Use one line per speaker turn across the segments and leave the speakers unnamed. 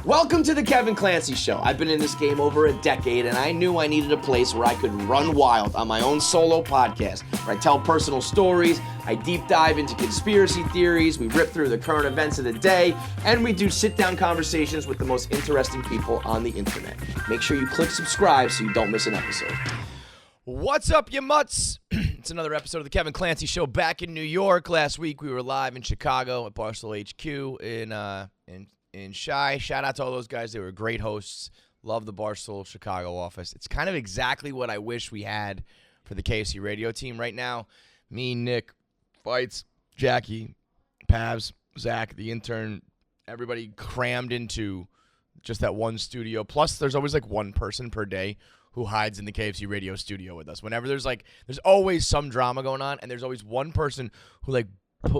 Welcome to the Kevin Clancy Show. I've been in this game over a decade, and I knew I needed a place where I could run wild on my own solo podcast, where I tell personal stories, I deep dive into conspiracy theories, we rip through the current events of the day, and we do sit-down conversations with the most interesting people on the internet. Make sure you click subscribe so you don't miss an episode. What's up, you mutts? It's another episode of the Kevin Clancy Show back in New York. Last week, we were live in Chicago at Barstool HQ in Shy. Shout out to all those guys. They were great hosts. Love the Barstool Chicago office. It's kind of exactly what I wish we had for the KFC radio team right now. Me, Nick, Fights, Jackie, Pavs, Zach, the intern, everybody crammed into just that one studio. Plus, there's always like one person per day who hides in the KFC radio studio with us. Whenever there's always some drama going on, and there's always one person who like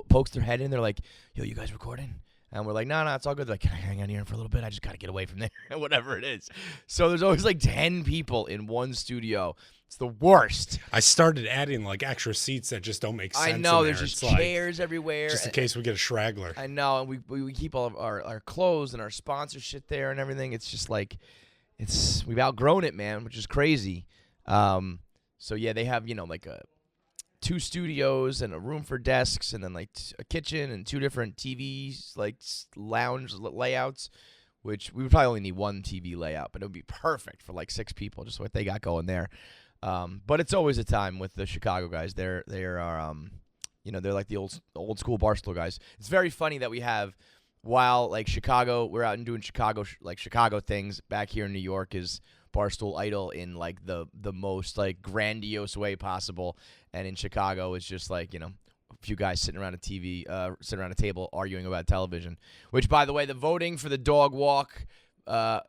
pokes their head in. They're like, "Yo, you guys recording?" And we're like, no, it's all good. They're like, can I hang on here for a little bit? I just got to get away from there, whatever it is. So there's always like 10 people in one studio. It's the worst.
I started adding like extra seats that just don't make sense.
I know,
in
there's
there.
just
It's
chairs everywhere.
Just in case we get a straggler.
I know, and we keep all of our clothes and our sponsor shit there and everything. It's just like, we've outgrown it, man, which is crazy. So yeah, they have, like two studios and a room for desks and then like a kitchen and two different TVs, like lounge layouts, which we would probably only need one TV layout, but it would be perfect for like 6 people, just what they got going there. But it's always a time with the Chicago guys. They are they're like the old school Barstool guys. It's very funny that we have, while like Chicago, we're out and doing Chicago things, back here in New York is Barstool Idol in like the most like grandiose way possible, and in Chicago it's just like a few guys sitting around a table arguing about television. Which, by the way, the voting for the dog walk, I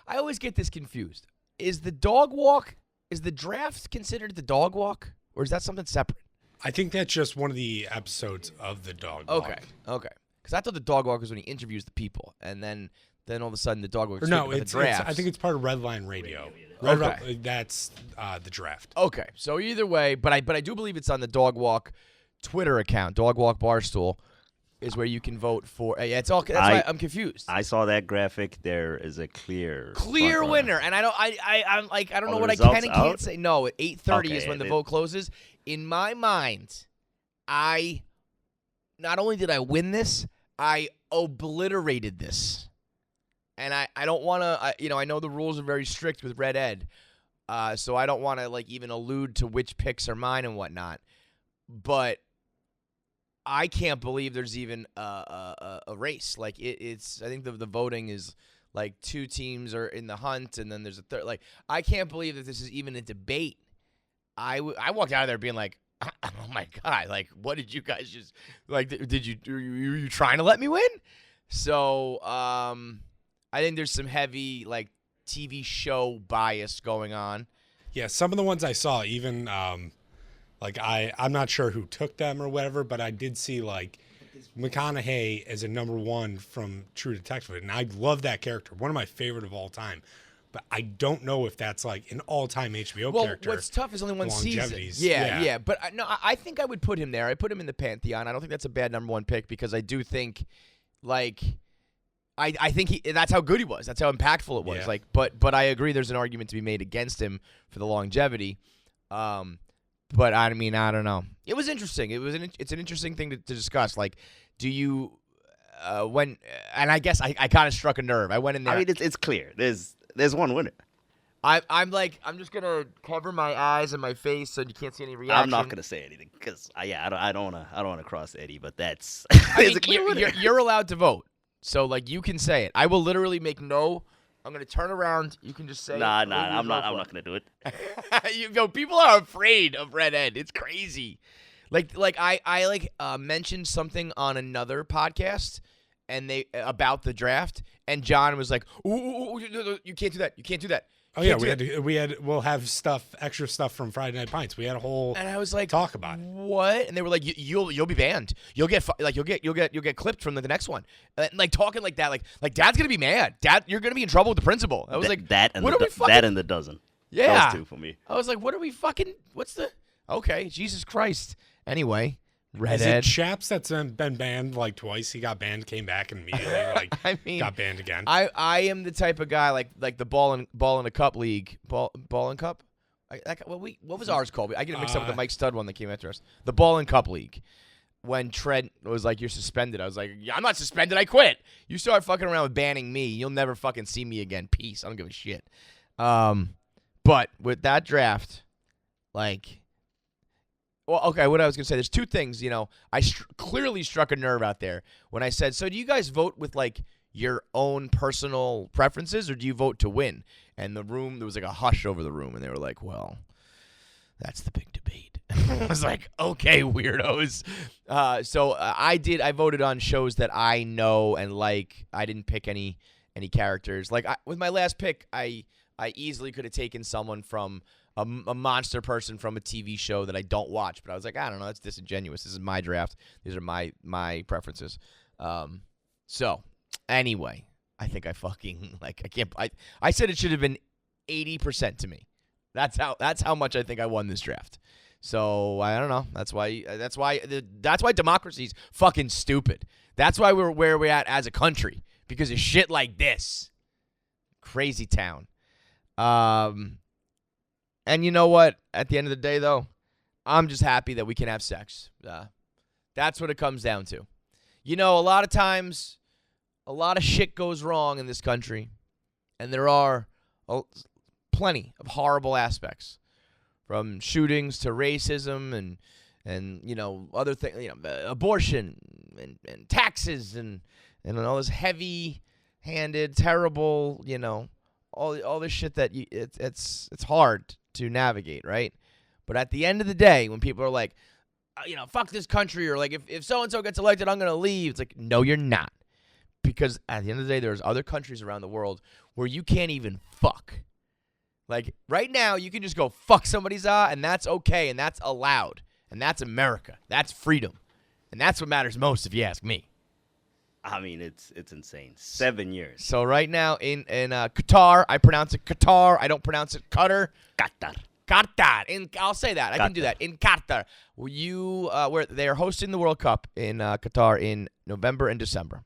always get this confused. Is the draft considered the dog walk, or is that something separate?
I think that's just one of the episodes of the dog walk.
Okay. Because I thought the dog walk was when he interviews the people, and then all of a sudden the dog walk.
No, it's I think it's part of Redline Radio. That's the draft.
Okay, so either way, but I do believe it's on the Dog Walk Twitter account. Dog Walk Barstool is where you can vote for. Yeah, it's all. That's why I'm confused.
I saw that graphic. There is a clear
winner, and I don't know what I can and can't say. No, at 8:30 is when the vote closes. In my mind, not only did I win this, I obliterated this. And I don't want to, I know the rules are very strict with Red Ed, so I don't want to like even allude to which picks are mine and whatnot. But I can't believe there's even a race. Like it's, I think the voting is like 2 teams are in the hunt, and then there's a third. Like I can't believe that this is even a debate. I walked out of there being like, oh my God, like what did you guys just like? Were you trying to let me win? So I think there's some heavy like TV show bias going on.
Yeah, some of the ones I saw, even like I'm not sure who took them or whatever, but I did see like McConaughey as a number 1 from True Detective, and I love that character, one of my favorite of all time. But I don't know if that's like an all-time HBO character.
Well, what's tough is only one season. Yeah. But I think I would put him there. I put him in the Pantheon. I don't think that's a bad number 1 pick, because I do think like. I think that's how good he was. That's how impactful it was.
Yeah.
But I agree there's an argument to be made against him for the longevity. But I mean, I don't know. It was interesting. It's an interesting thing to discuss. Like, do you and I guess I kind of struck a nerve. I went in there.
I mean, it's clear. There's one winner.
I'm just gonna cover my eyes and my face so you can't see any reaction.
I'm not gonna say anything because I don't wanna cross Eddie, but that's
a clear winner. You're allowed to vote. So, like, you can say it. I will literally make I'm going to turn around. You can just say
Nah, I'm not going to do it.
People are afraid of Red Ed. It's crazy. I mentioned something on another podcast and about the draft, and John was like, ooh, you can't do that. You can't do that.
Oh yeah, we'll have extra stuff from Friday Night Pints. We had a whole
and I was like,
talk about it.
What? And they were like, you'll be banned. You'll get clipped from the next one. Like talking like that, like Dad's gonna be mad. Dad, you're gonna be in trouble with the principal. I was like,
that and the dozen.
Yeah,
those 2 for me.
I was like, what are we fucking? What's the? Okay, Jesus Christ. Anyway,
redhead.
Is it Chaps that's been banned like twice? He got banned, came back, and immediately got banned again.
I am the type of guy like the ball in a cup league. Ball and cup? What was ours called? I get it mixed up with the Mike Stud one that came after us. The ball and cup league. When Trent was like, "You're suspended," I was like, "I'm not suspended. I quit. You start fucking around with banning me, you'll never fucking see me again. Peace. I don't give a shit." But with that draft, like, well, okay, what I was gonna say, there's two things. I clearly struck a nerve out there when I said, "So do you guys vote with like your own personal preferences, or do you vote to win?" And there was like a hush over the room, and they were like, "Well, that's the big debate." I was like, okay, weirdos. So I voted on shows that I know and like. I didn't pick any characters. Like with my last pick, I easily could have taken someone from a monster person from a TV show that I don't watch. But I was like, I don't know, that's disingenuous. This is my draft. These are my preferences. So anyway, I think I fucking I said it should have been 80% to me. That's how much I think I won this draft. So I don't know. That's why democracy's fucking stupid. That's why we're where we're at as a country, because of shit like this. Crazy town. And you know what? At the end of the day, though, I'm just happy that we can have sex. That's what it comes down to. A lot of times, a lot of shit goes wrong in this country, and there are plenty of horrible aspects. From shootings to racism and other things, abortion and taxes and all this heavy-handed, terrible, all this shit that it's hard to navigate, right? But at the end of the day, when people are like, fuck this country, or like if so-and-so gets elected, I'm going to leave. It's like, no, you're not. Because at the end of the day, there's other countries around the world where you can't even fuck. Like, right now, you can just go fuck somebody's and that's okay, and that's allowed. And that's America. That's freedom. And that's what matters most, if you ask me.
I mean, it's insane. 7 years.
So right now, in Qatar, I pronounce it Qatar. I don't pronounce it Qatar. Qatar. I'll say that. I can do that. In Qatar. They are hosting the World Cup in Qatar in November and December.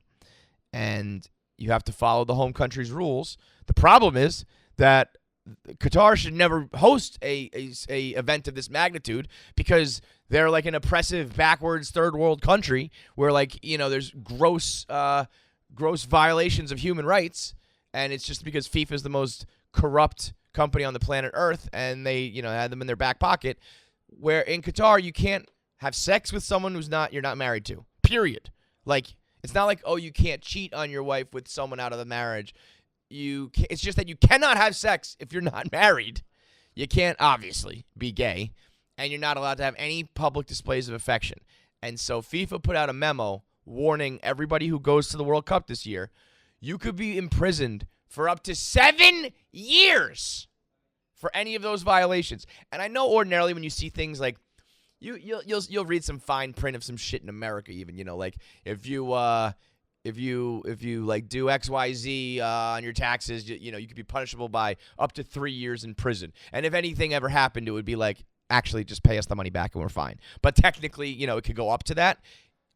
And you have to follow the home country's rules. The problem is that Qatar should never host a event of this magnitude, because they're like an oppressive, backwards, third world country where there's gross violations of human rights, and it's just because FIFA is the most corrupt company on the planet Earth, and they had them in their back pocket. Where in Qatar you can't have sex with someone you're not married to. Period. Like, it's not like, oh, you can't cheat on your wife with someone out of the marriage. It's just that you cannot have sex if you're not married. You can't obviously be gay, and you're not allowed to have any public displays of affection. And so FIFA put out a memo warning everybody who goes to the World Cup this year, you could be imprisoned for up to 7 years for any of those violations. And I know ordinarily when you see things like you'll read some fine print of some shit in America, even like if you like do XYZ on your taxes, you could be punishable by up to 3 years in prison. And if anything ever happened, it would be like, actually, just pay us the money back and we're fine. But technically, it could go up to that.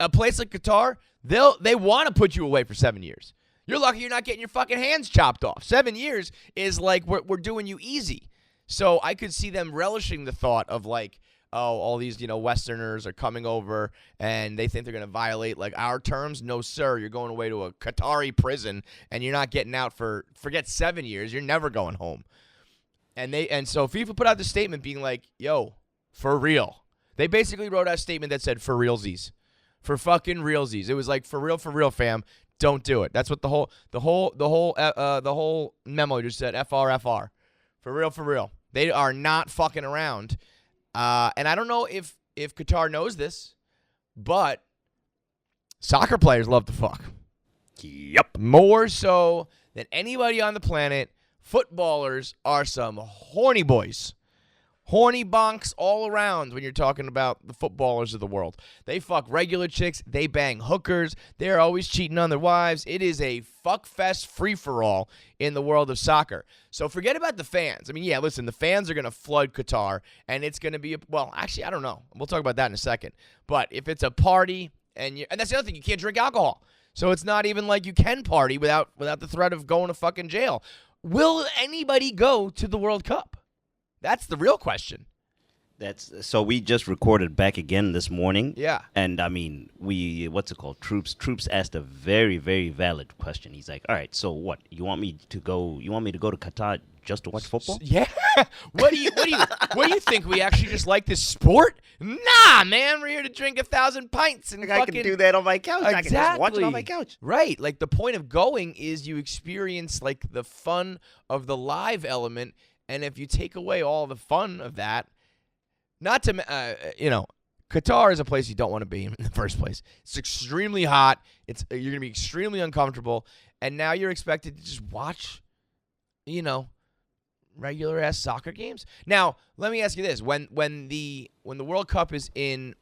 A place like Qatar, they want to put you away for 7 years. You're lucky you're not getting your fucking hands chopped off. 7 years is like we're doing you easy. So I could see them relishing the thought of like, oh, all these, Westerners are coming over and they think they're going to violate like our terms. No, sir. You're going away to a Qatari prison and you're not getting out forget 7 years. You're never going home. And so FIFA put out this statement being like, yo, for real. They basically wrote out a statement that said, for realsies. For fucking realsies. It was like, for real, fam. Don't do it. That's what the whole memo just said, FR. For real. They are not fucking around. And I don't know if Qatar knows this, but soccer players love to fuck.
Yep.
More so than anybody on the planet, footballers are some horny boys. Horny bonks all around when you're talking about the footballers of the world. They fuck regular chicks. They bang hookers. They're always cheating on their wives. It is a fuck fest free-for-all in the world of soccer. So forget about the fans. I mean, yeah, listen, the fans are going to flood Qatar, and it's going to be, well, actually, I don't know. We'll talk about that in a second. But if it's a party, and that's the other thing, you can't drink alcohol. So it's not even like you can party without the threat of going to fucking jail. Will anybody go to the World Cup? That's the real question.
So we just recorded back again this morning.
Yeah.
And I mean, what's it called? Troops asked a very, very valid question. He's like, all right, so what? You want me to go to Qatar just to watch football?
Yeah. What do you think? We actually just like this sport? Nah, man, we're here to drink 1,000 pints and
I can do that on my couch.
Exactly.
I can just watch it on my couch.
Right. Like the point of going is you experience like the fun of the live element. And if you take away all the fun of that, not to, Qatar is a place you don't want to be in the first place. It's extremely hot. You're going to be extremely uncomfortable. And now you're expected to just watch, regular-ass soccer games. Now, let me ask you this. When the World Cup is in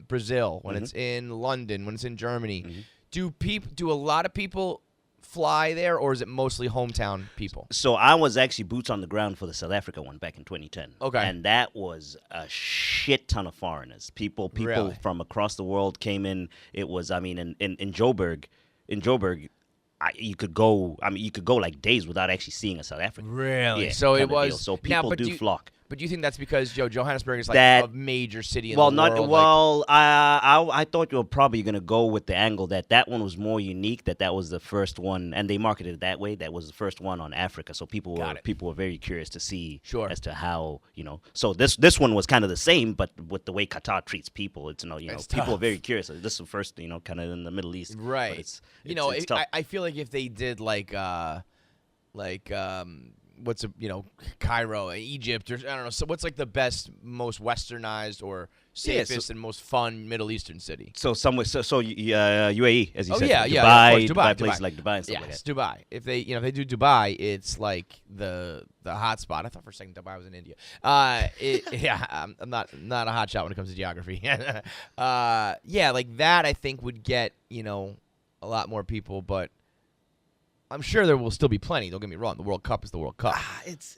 Brazil, when it's in London, when it's in Germany, do a lot of people fly there, or is it mostly hometown people?
So I was actually boots on the ground for the South Africa one back in 2010.
Okay.
And that was a shit ton of foreigners. People
Really?
from across the world came in. It was, I mean, in Joburg, you could go like days without actually seeing a South African.
Really?
Yeah,
So it
kinda
was.
deal. So people flock.
But do you think that's because Johannesburg is like a major city in the
Well,
world?
I thought you were probably going to go with the angle that one was more unique, that was the first one, and they marketed it that way. That was the first one on Africa, so people were very curious to see as to how, So this one was kind of the same, but with the way Qatar treats people, it's people
tough.
are very curious. This is the first, kind of in the Middle East,
right?
But it's
I
tough.
feel like if they did Cairo, Egypt, or I don't know. So what's like the best, most westernized or safest and most fun Middle Eastern city?
So UAE, as you said,
Dubai,
places like Dubai and stuff like
Yes,
that.
Dubai. If they do Dubai, it's like the hot spot. I thought for a second Dubai was in India. I'm not a hot shot when it comes to geography. Like that I think would get a lot more people, but I'm sure there will still be plenty. Don't get me wrong. The World Cup is the World Cup.
That's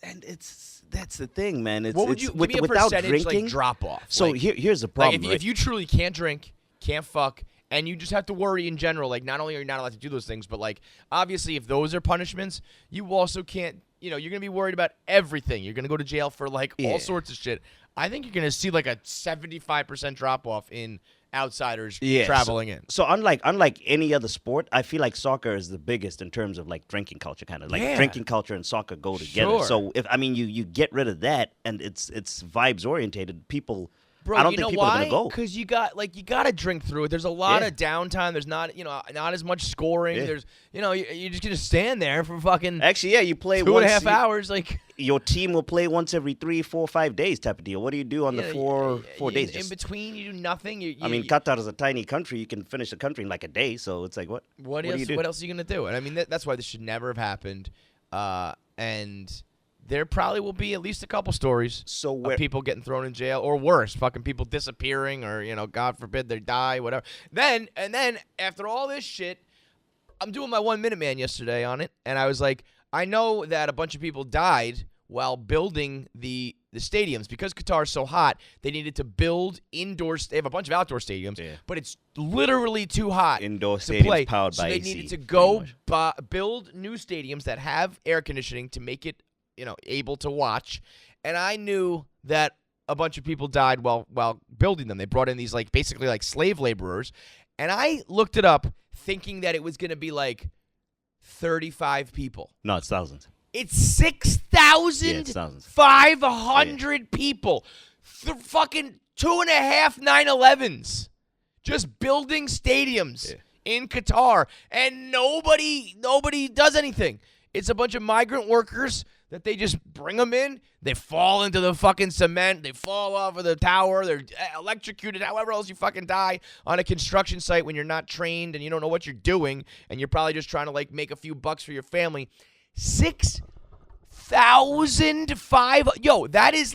the thing, man.
What would you give me a
without
percentage
drinking,
drop off?
So here's the problem.
If you truly can't drink, can't fuck, and you just have to worry in general, like not only are you not allowed to do those things, but like obviously if those are punishments, you also can't. You're gonna be worried about everything. You're gonna go to jail for like all sorts of shit. I think you're gonna see like a 75% drop off in outsiders traveling in.
So unlike any other sport, I feel like soccer is the biggest in terms of like drinking culture, kind of like drinking culture and soccer go together.
Sure.
So if you get rid of that and it's vibes orientated, people.
Bro,
I don't think people are gonna go
because you got to drink through it. There's a lot of downtime. There's not as much scoring.
Yeah.
There's you're just gonna stand there for fucking
actually you play
2.5 hours. Like
your team will play once every 3, 4, 5 days type of deal. What do you do on the four days?
In between, you do nothing.
Qatar is a tiny country. You can finish a country in like a day. So it's like what?
What else?
Do you do?
What else are you gonna do? And I mean that's why this should never have happened. And there probably will be at least a couple stories of people getting thrown in jail, or worse, fucking people disappearing, or God forbid they die, whatever. Then after all this shit, I'm doing my 1 minute man yesterday on it, and I was like, I know that a bunch of people died while building the stadiums because Qatar is so hot. They needed to build indoors. They have a bunch of outdoor stadiums, but it's literally too hot
indoor
to
stadiums
play.
powered
so
by
they
AC,
needed to go build new stadiums that have air conditioning to make it able to watch. And I knew that a bunch of people died while building them. They brought in these basically slave laborers. And I looked it up thinking that it was going to be 35 people.
No, it's thousands.
It's 6,500 people. Fucking 2.5 9/11s. Just building stadiums in Qatar. And nobody does anything. It's a bunch of migrant workers that they just bring them in. They fall into the fucking cement. They fall off of the tower. They're electrocuted, however else you fucking die on a construction site when you're not trained and you don't know what you're doing and you're probably just trying to make a few bucks for your family. 6,500. Yo, that is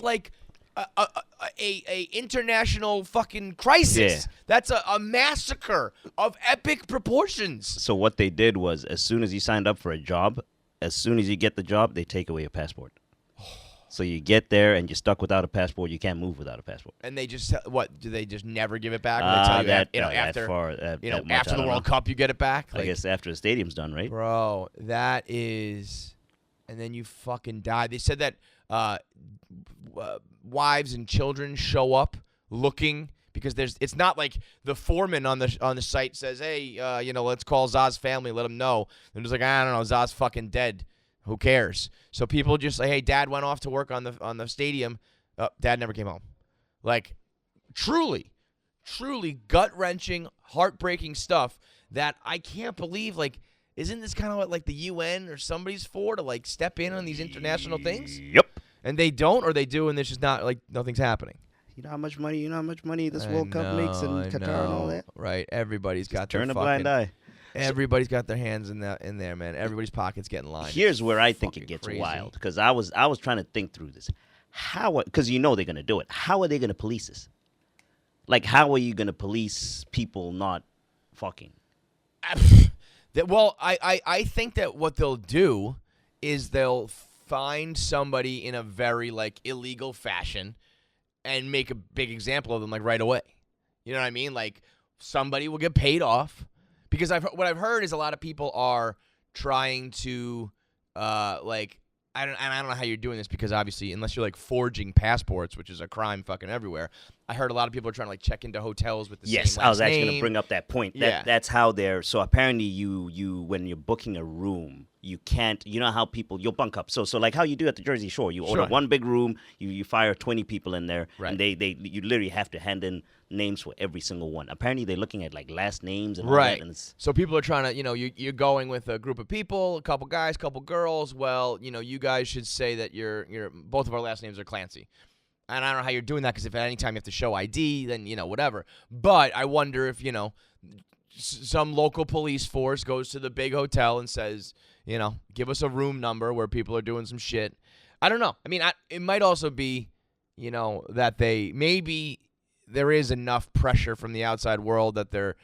a international fucking crisis.
Yeah.
That's a massacre of epic proportions.
So what they did was, as soon as you signed up for a job, as soon as you get the job, they take away your passport. So you get there and you're stuck without a passport. You can't move without a passport.
And they just what? Do they just never give it back? Or they tell you after the World Cup you get it back.
I guess after the stadium's done, right?
Bro, that is, and then you fucking die. They said that wives and children show up looking because it's not like the foreman on the site says, hey, let's call Zaz's family, let them know. They're just like, I don't know, Zaz's fucking dead. Who cares? So people just say, hey, Dad went off to work on the stadium. Dad never came home. Like, truly gut-wrenching, heartbreaking stuff that I can't believe. Like, isn't this kind of what like the UN or somebody's for, to like step in on these international things?
Yep.
And they don't, or they do, and it's just not like nothing's happening.
You know how much money this World Cup makes in Qatar and all that?
Right. Everybody's got
turn
their
a blind eye.
Everybody's got their hands in there, man. Everybody's pockets getting lined.
Here's where I think it gets wild, because I was trying to think through this. Because they're going to do it. How are they going to police this? Like, how are you going to police people not fucking?
Well, I think that what they'll do is they'll find somebody in a very like illegal fashion and make a big example of them like right away. You know what I mean? Like somebody will get paid off. Because what I've heard is a lot of people are trying to, I don't know how you're doing this, because obviously unless you're like forging passports, which is a crime fucking everywhere. I heard a lot of people are trying to like check into hotels with the same last name.
Yes, I was actually going to bring up that point. That's how they're. So apparently, you when you're booking a room, you can't. You know how you'll bunk up. So like how you do at the Jersey Shore, you order one big room, you fire 20 people in there, right. And you literally have to hand in names for every single one. Apparently, they're looking at like last names and all that. And
so people are trying to, you're going with a group of people, a couple guys, couple girls. Well, you guys should say that you're both of our last names are Clancy. And I don't know how you're doing that, because if at any time you have to show ID, then, whatever. But I wonder if, some local police force goes to the big hotel and says, give us a room number where people are doing some shit. I don't know. I mean, it might also be, that maybe there is enough pressure from the outside world that they're,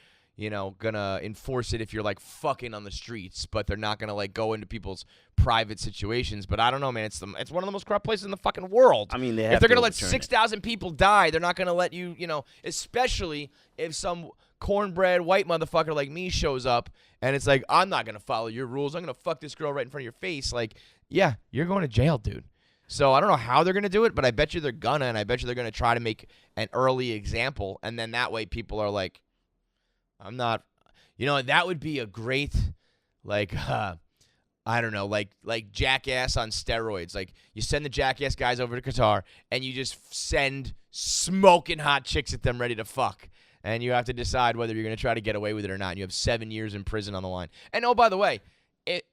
gonna enforce it if you're like fucking on the streets, but they're not gonna like go into people's private situations. But I don't know, man. It's one of the most corrupt places in the fucking world.
I mean,
if they're gonna let 6,000 people die, they're not gonna let you, especially if some cornbread white motherfucker like me shows up and it's like, I'm not gonna follow your rules. I'm gonna fuck this girl right in front of your face. Like, yeah, you're going to jail, dude. So I don't know how they're gonna do it, but I bet you they're gonna, and I bet you they're gonna try to make an early example, and then that way people are like, I'm not, that would be a great, like, I don't know, like Jackass on steroids. Like, you send the Jackass guys over to Qatar, and you just send smoking hot chicks at them ready to fuck. And you have to decide whether you're going to try to get away with it or not. And you have 7 years in prison on the line. And, oh, by the way, it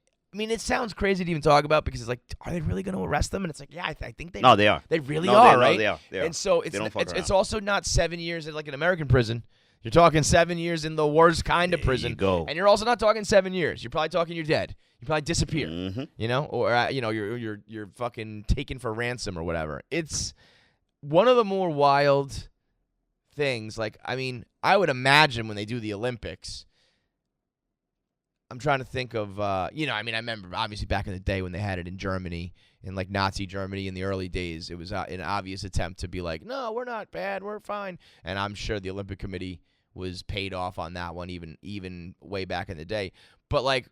sounds crazy to even talk about, because it's like, are they really going to arrest them? And it's like, yeah, I think they
No, they are.
They really are, right?
No, they are.
And so it's also not 7 years in like an American prison. You're talking 7 years in the worst kind of prison.
You go.
And you're also not talking 7 years. You're probably talking you're dead. You probably disappear.
Mm-hmm.
Or you're fucking taken for ransom or whatever. It's one of the more wild things. Like, I mean, I would imagine when they do the Olympics, I'm trying to think of, I remember obviously back in the day when they had it in Germany, in like Nazi Germany in the early days, it was an obvious attempt to be like, no, we're not bad, we're fine. And I'm sure the Olympic Committee was paid off on that one, even way back in the day. But like,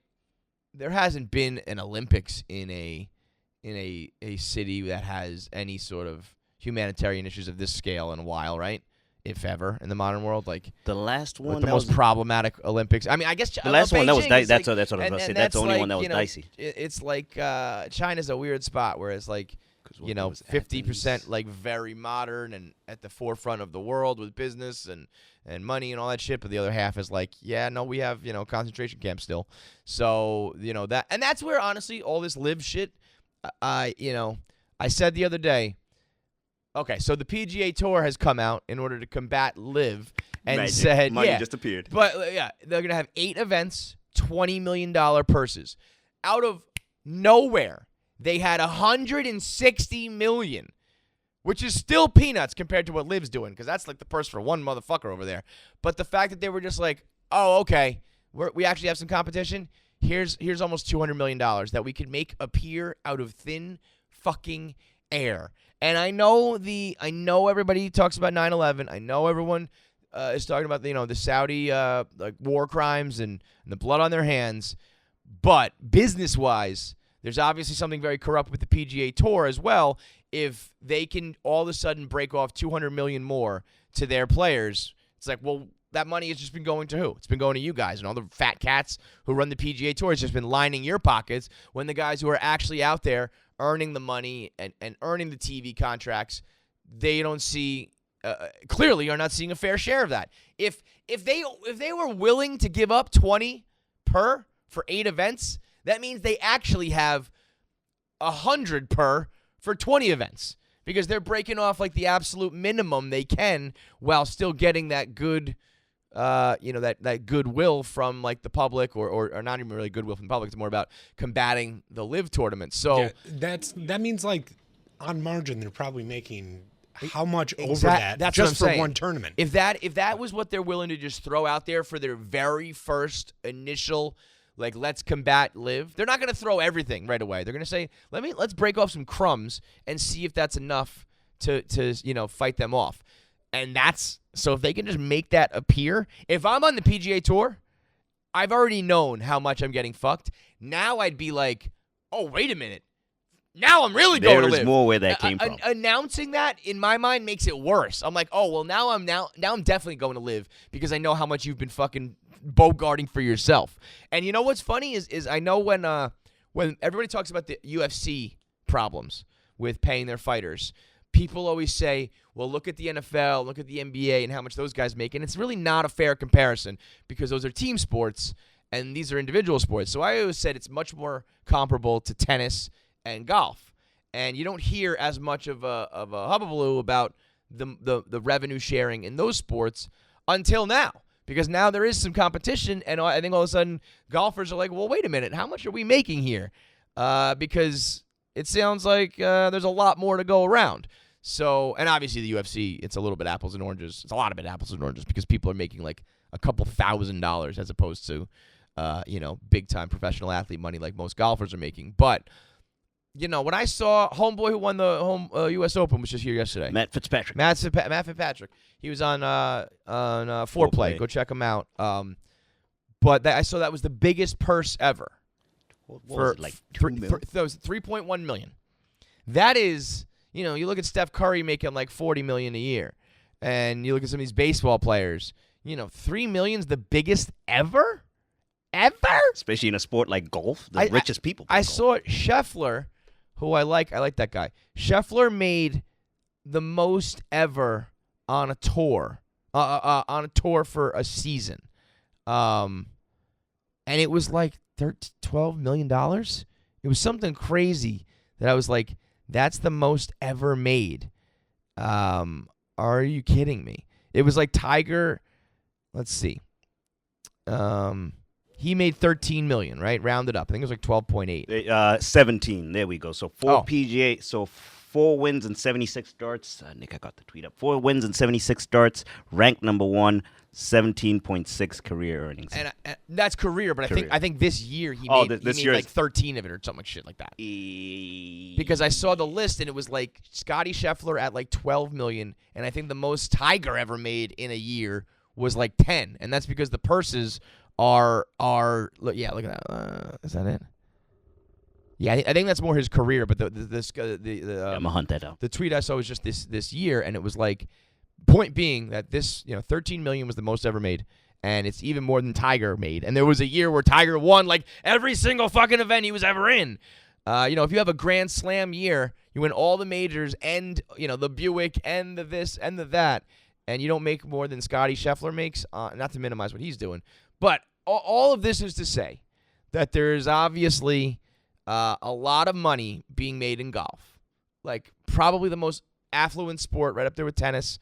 there hasn't been an Olympics in a city that has any sort of humanitarian issues of this scale in a while, right? If ever, in the modern world, like
the last one,
the most problematic Olympics. I mean, I guess
the last one that was
dicey.
That's what I was going to say. That's the only one that was dicey.
It's like China's a weird spot where it's like 50% like very modern and at the forefront of the world with business and money and all that shit, but the other half is like, yeah, no, we have concentration camps still. So that, and that's where honestly all this live shit. I said the other day. Okay, so the PGA Tour has come out in order to combat live and said,
money just appeared.
But yeah, they're going to have 8 events, $20 million purses. Out of nowhere, they had $160 million which is still peanuts compared to what Liv's doing, because that's like the purse for one motherfucker over there. But the fact that they were just like, oh, okay, we actually have some competition. Here's almost $200 million that we could make appear out of thin fucking air. And I know everybody talks about 9/11. I know everyone is talking about the Saudi like war crimes and the blood on their hands. But business-wise, there's obviously something very corrupt with the PGA Tour as well. If they can all of a sudden break off $200 million more to their players, it's like, well, that money has just been going to who? It's been going to you guys and all the fat cats who run the PGA Tour. It's just been lining your pockets when the guys who are actually out there earning the money and earning the TV contracts, they don't see clearly are not seeing a fair share of that. If they were willing to give up 20 per for 8 events, that means they actually have 100 per for 20 events, because they're breaking off like the absolute minimum they can while still getting that good that goodwill from like the public, or not even really goodwill from the public. It's more about combating the live tournament. So
yeah, that means like on margin they're probably making how much over that
that's
just
what I'm
for
saying.
one tournament.
If that was what they're willing to just throw out there for their very first initial, like, let's combat live, they're not going to throw everything right away. They're going to say, let's break off some crumbs and see if that's enough to fight them off. And so if they can just make that appear, if I'm on the PGA Tour, I've already known how much I'm getting fucked. Now I'd be like, oh, wait a minute. Now I'm really going to live.
There is more where that came from.
Announcing that, in my mind, makes it worse. I'm like, oh, well, now I'm definitely going to live, because I know how much you've been fucking bogarting for yourself. And you know what's funny is I know when everybody talks about the UFC problems with paying their fighters, people always say, well, look at the NFL, look at the NBA, and how much those guys make. And it's really not a fair comparison, because those are team sports and these are individual sports. So I always said it's much more comparable to tennis and golf. And you don't hear as much of a hubbubaloo about the revenue sharing in those sports until now. Because now there is some competition, and I think all of a sudden golfers are like, well, wait a minute, how much are we making here? Because it sounds like there's a lot more to go around. So, and obviously the UFC, it's a little bit apples and oranges. It's a lot of it apples and oranges, because people are making like a couple $1,000s as opposed to, big-time professional athlete money like most golfers are making. But, when I saw homeboy who won the U.S. Open was just here yesterday.
Matt Fitzpatrick.
Matt Fitzpatrick. He was on Foreplay. Go check him out. But I saw that was the biggest purse ever.
What was it, like $2 million?
That was $3.1 million. That is, you look at Steph Curry making like $40 million a year, and you look at some of these baseball players. $3 million's the biggest ever,
especially in a sport like golf. The richest people.
I saw Scheffler, who I like that guy. Scheffler made the most ever on a tour, for a season, and it was like $12 million. It was something crazy that I was like, that's the most ever made. Are you kidding me? It was like Tiger. Let's see. He made $13 million, right? Rounded up. I think it was like 12.8.
17. There we go. So PGA. So 4 wins and 76 starts. Nick, I got the tweet up. 4 wins and 76 starts. Ranked number 1. 17.6 career earnings.
And that's career, but I think this year he made like 13 of it or something like shit like that. Because I saw the list and it was like Scotty Scheffler at like 12 million, and I think the most Tiger ever made in a year was like 10, and that's because the purses are look at that. Is that it? Yeah, I think that's more his career, but I'm
gonna hunt that out.
The tweet I saw was just this year, and it was like, point being that this, 13 million was the most ever made, and it's even more than Tiger made. And there was a year where Tiger won like every single fucking event he was ever in. If you have a Grand Slam year, you win all the majors and the Buick and the this and the that, and you don't make more than Scotty Scheffler makes. Not to minimize what he's doing, but all of this is to say that there is obviously a lot of money being made in golf, like probably the most affluent sport, right up there with tennis,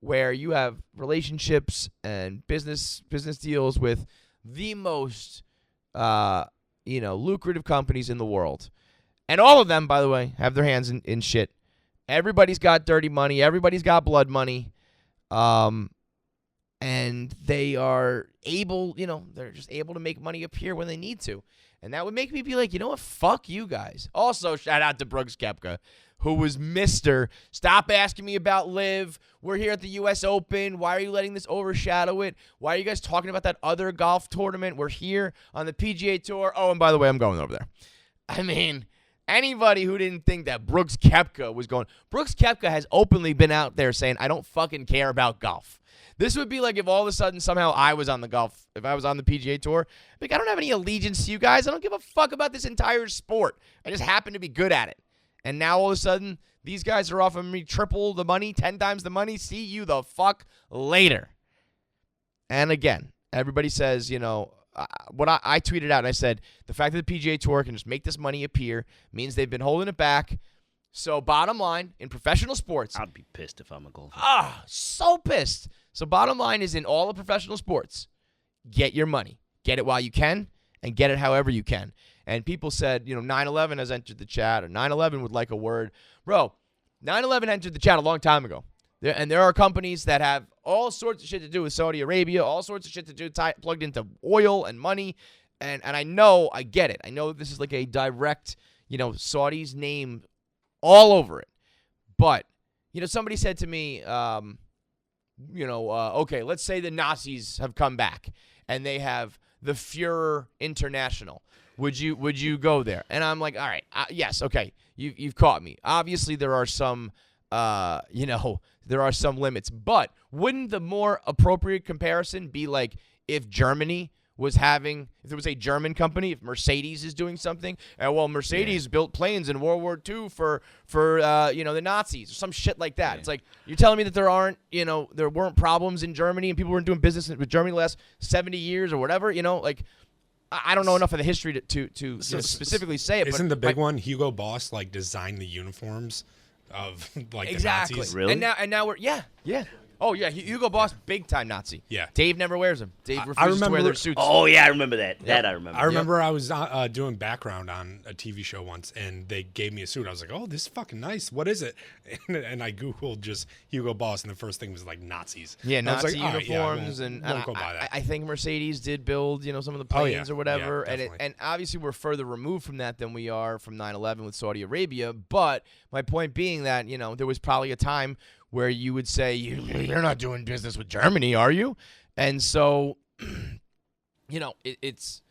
where you have relationships and business deals with the most, lucrative companies in the world. And all of them, by the way, have their hands in shit. Everybody's got dirty money. Everybody's got blood money. And they are able, they're just able to make money appear when they need to. And that would make me be like, you know what? Fuck you guys. Also, shout out to Brooks Koepka, who was Mr. Stop asking me about LIV. We're here at the U.S. Open. Why are you letting this overshadow it? Why are you guys talking about that other golf tournament? We're here on the PGA Tour. Oh, and by the way, I'm going over there. I mean, anybody who didn't think that Brooks Koepka was going. Brooks Koepka has openly been out there saying, I don't fucking care about golf. This would be like if all of a sudden somehow I was on the if I was on the PGA Tour. Like, I don't have any allegiance to you guys. I don't give a fuck about this entire sport. I just happen to be good at it. And now all of a sudden, these guys are offering me triple the money, 10 times the money. See you the fuck later. And again, everybody says, what I tweeted out, and I said, the fact that the PGA Tour can just make this money appear means they've been holding it back. So bottom line, in professional sports.
I'd be pissed if I'm a golfer.
So pissed. So bottom line is in all the professional sports, get your money. Get it while you can, and get it however you can. And people said, 9/11 has entered the chat, or 9/11 would like a word. Bro, 9/11 entered the chat a long time ago. There are companies that have all sorts of shit to do with Saudi Arabia, all sorts of shit to do plugged into oil and money. And I get it. I know this is like a direct, Saudi's name all over it. But, somebody said to me, okay, let's say the Nazis have come back and they have the Führer International. Would you go there? And I'm like, all right, yes, okay, you've caught me. Obviously, there are some, there are some limits. But wouldn't the more appropriate comparison be like if Germany was having, if there was a German company, if Mercedes is doing something, and Mercedes built planes in World War II for the Nazis or some shit like that. Yeah. It's like, you're telling me that there aren't, there weren't problems in Germany and people weren't doing business with Germany the last 70 years or whatever, I don't know enough of the history to specifically say it.
Isn't the big one Hugo Boss designed the uniforms of
exactly.
the Nazis?
Really?
And now we're yeah. Oh yeah, Hugo Boss, big time Nazi.
Yeah.
Dave never wears them. Dave refuses to wear their suits.
Oh yeah, I remember that. Yep. That I remember.
I remember I was doing background on a TV show once, and they gave me a suit. I was like, "Oh, this is fucking nice. What is it?" And I googled just Hugo Boss, and the first thing was Nazi
Nazi uniforms,
won't go by that.
I think Mercedes did build some of the planes or whatever,
yeah,
and obviously we're further removed from that than we are from 9/11 with Saudi Arabia. But my point being that there was probably a time where you would say, you're not doing business with Germany, are you? And so, it's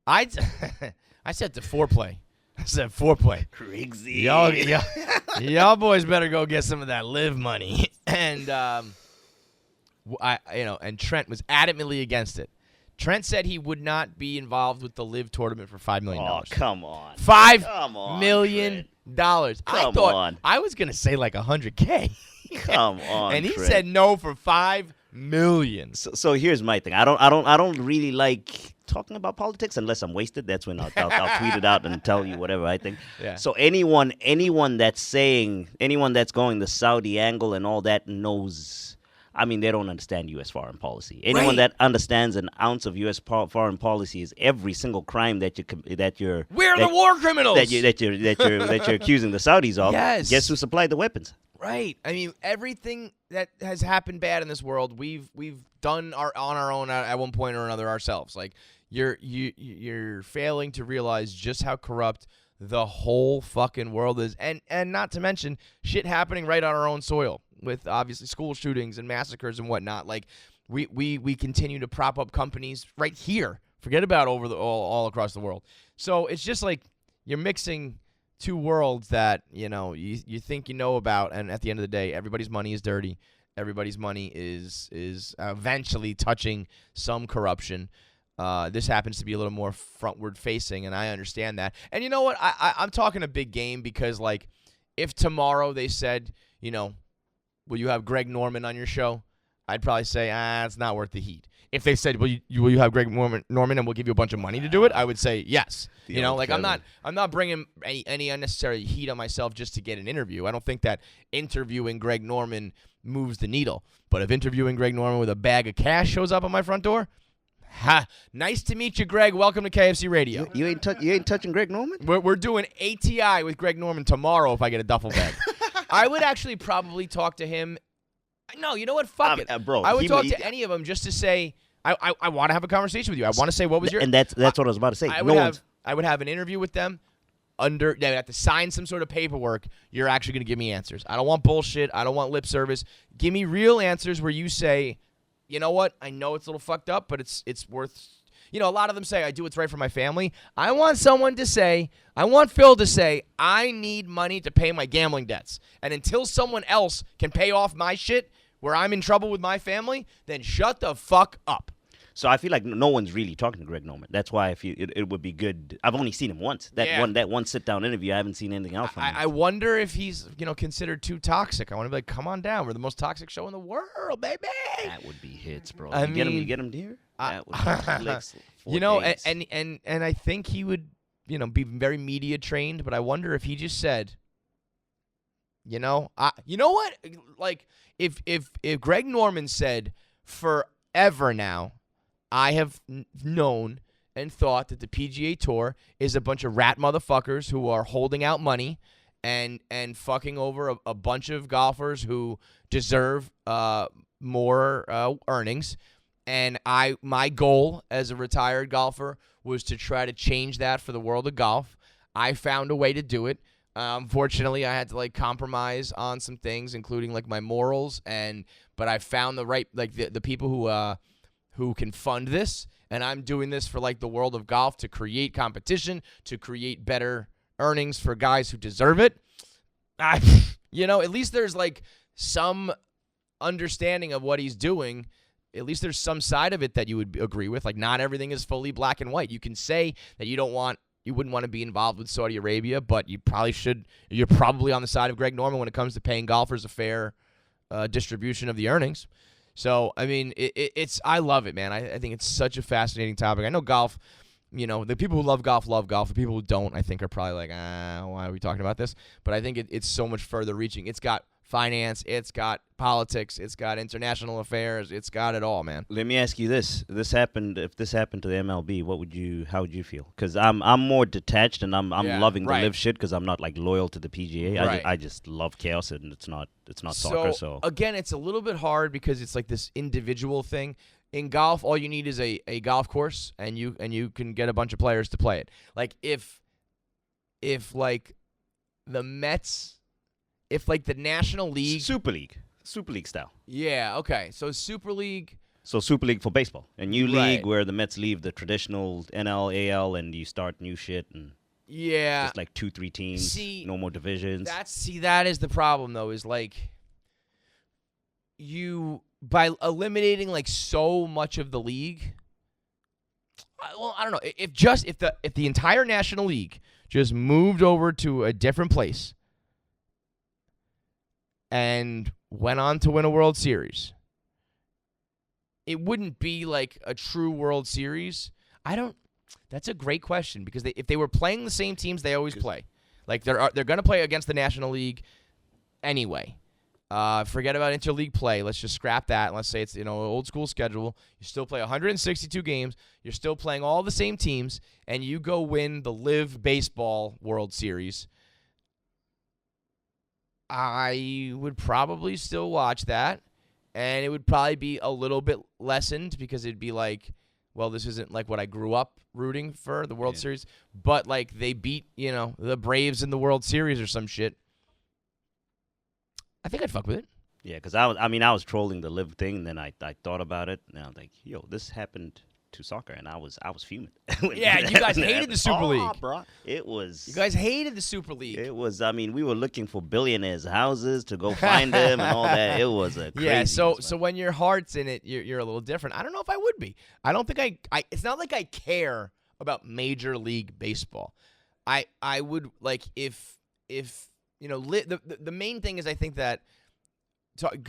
I said to foreplay. I said foreplay.
Crazy.
Y'all boys better go get some of that LIV money. And and Trent was adamantly against it. Trent said he would not be involved with the LIV tournament for $5 million.
Oh, come on.
$5 million.
Trent.
I thought I was gonna say like $100K.
Come on.
And he
Trent.
said no for $5 million.
So here's my thing. I don't really like talking about politics unless I'm wasted. That's when I'll tweet it out and tell you whatever I think.
Yeah.
So anyone that's going the Saudi angle and all that knows. I mean, they don't understand U.S. foreign policy. Anyone that understands an ounce of U.S. foreign policy is every single crime that you're
We're the war criminals
that you're accusing the Saudis of.
Yes.
Guess who supplied the weapons?
Right. I mean, everything that has happened bad in this world, we've done on our own at one point or another ourselves. Like you're failing to realize just how corrupt the whole fucking world is, and not to mention shit happening right on our own soil. With obviously school shootings and massacres and whatnot, like we continue to prop up companies right here. Forget about all across the world. So it's just like you're mixing two worlds that you think about, and at the end of the day, everybody's money is dirty. Everybody's money is eventually touching some corruption. This happens to be a little more frontward facing, and I understand that. And you know what? I'm talking a big game because if tomorrow they said will you have Greg Norman on your show? I'd probably say, it's not worth the heat. If they said, will you have Greg Norman and we'll give you a bunch of money to do it? I would say yes. I'm not bringing any unnecessary heat on myself just to get an interview. I don't think that interviewing Greg Norman moves the needle. But if interviewing Greg Norman with a bag of cash shows up on my front door, Ha! Nice to meet you, Greg. Welcome to KFC Radio.
You ain't touching Greg Norman?
We're doing ATI with Greg Norman tomorrow if I get a duffel bag. I would actually probably talk to him. No, you know what? Fuck it.
Bro,
I would talk to any of them just to say, I want to have a conversation with you. I want to say, what was your...
And that's what I was about to say.
I would have an interview with them. They have to sign some sort of paperwork. You're actually going to give me answers. I don't want bullshit. I don't want lip service. Give me real answers where you say, you know what? I know it's a little fucked up, but it's worth... You know, a lot of them say, I do what's right for my family. I want someone to say, I want Phil to say, I need money to pay my gambling debts. And until someone else can pay off my shit where I'm in trouble with my family, then shut the fuck up.
So I feel like no one's really talking to Greg Norman. That's why I feel it would be good. I've only seen him once. That one sit-down interview, I haven't seen anything else from him.
I wonder if he's considered too toxic. I want to be like, come on down. We're the most toxic show in the world, baby.
That would be hits, bro.
You
get him here? That would be
and I think he would, be very media trained, but I wonder if he just said, you know what? Like, if Greg Norman said, forever now, I have known and thought that the PGA Tour is a bunch of rat motherfuckers who are holding out money and fucking over a bunch of golfers who deserve more earnings. And my goal as a retired golfer was to try to change that for the world of golf. I found a way to do it. Unfortunately, I had to compromise on some things, including my morals. But I found the right the people who can fund this, and I'm doing this for the world of golf to create competition, to create better earnings for guys who deserve it. At least there's some understanding of what he's doing. At least there's some side of it that you would agree with. Not everything is fully black and white. You can say that you wouldn't want to be involved with Saudi Arabia, but you probably should. You're probably on the side of Greg Norman when it comes to paying golfers a fair distribution of the earnings. So, I mean, I love it, man. I think it's such a fascinating topic. I know golf, the people who love golf. The people who don't, I think, are probably why are we talking about this? But I think it's so much further reaching. It's got finance, it's got politics, it's got international affairs, it's got it all, man.
Let me ask you this: if this happened to the MLB, how would you feel? Because I'm more detached and I'm loving the live shit because I'm not loyal to the PGA.
Right.
I just love chaos and it's not soccer. So
again, it's a little bit hard because it's this individual thing. In golf, all you need is a golf course and you can get a bunch of players to play it. If the Mets. If the National League...
Super League style.
Yeah, okay. So Super League...
So Super League for baseball. A new league where the Mets leave the traditional NL, AL, and you start new shit. And
yeah.
Just 2-3 teams, no more divisions.
That is the problem, though, is you... By eliminating so much of the league... Well, I don't know. If the entire National League just moved over to a different place... and went on to win a World Series, it wouldn't be a true World Series. That's a great question because if they were playing the same teams they always play, they're going to play against the National League anyway. Forget about interleague play. Let's just scrap that. Let's say it's old school schedule. You still play 162 games. You're still playing all the same teams, and you go win the Live Baseball World Series. I would probably still watch that, and it would probably be a little bit lessened because it'd be well, this isn't what I grew up rooting for, the World Series, but they beat, the Braves in the World Series or some shit. I think I'd fuck with it.
Yeah, because I was trolling the live thing, and then I thought about it, and I was like, yo, this happened to soccer, and I was fuming.
Yeah, you guys hated the Super League.
Bro. It was...
You guys hated the Super League.
It was, we were looking for billionaires' houses to go find them and all that. It was a crazy...
Yeah, so when your heart's in it, you're a little different. I don't know if I would be. I don't think I it's not like I care about Major League Baseball. I would, if the main thing is I think that,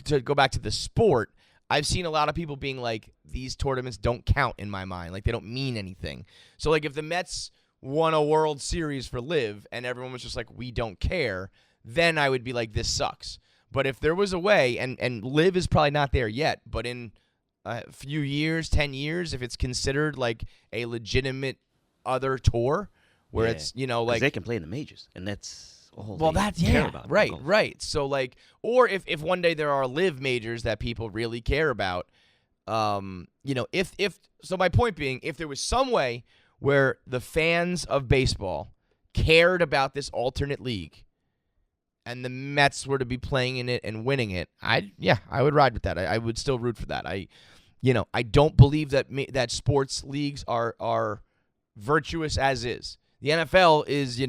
to go back to the sport, I've seen a lot of people being these tournaments don't count in my mind. They don't mean anything. So, if the Mets won a World Series for Live and everyone was just we don't care, then I would be this sucks. But if there was a way, and Live is probably not there yet, but in a few years, 10 years, if it's considered like a legitimate other tour where it's, like
they can play in the majors, and that's all
that's
care about.
Right. So like, or if one day there are live majors that people really care about, if so my point being, if there was some way where the fans of baseball cared about this alternate league and the Mets were to be playing in it and winning it, I would ride with that. I would still root for that. I don't believe that sports leagues are virtuous as is. The NFL is,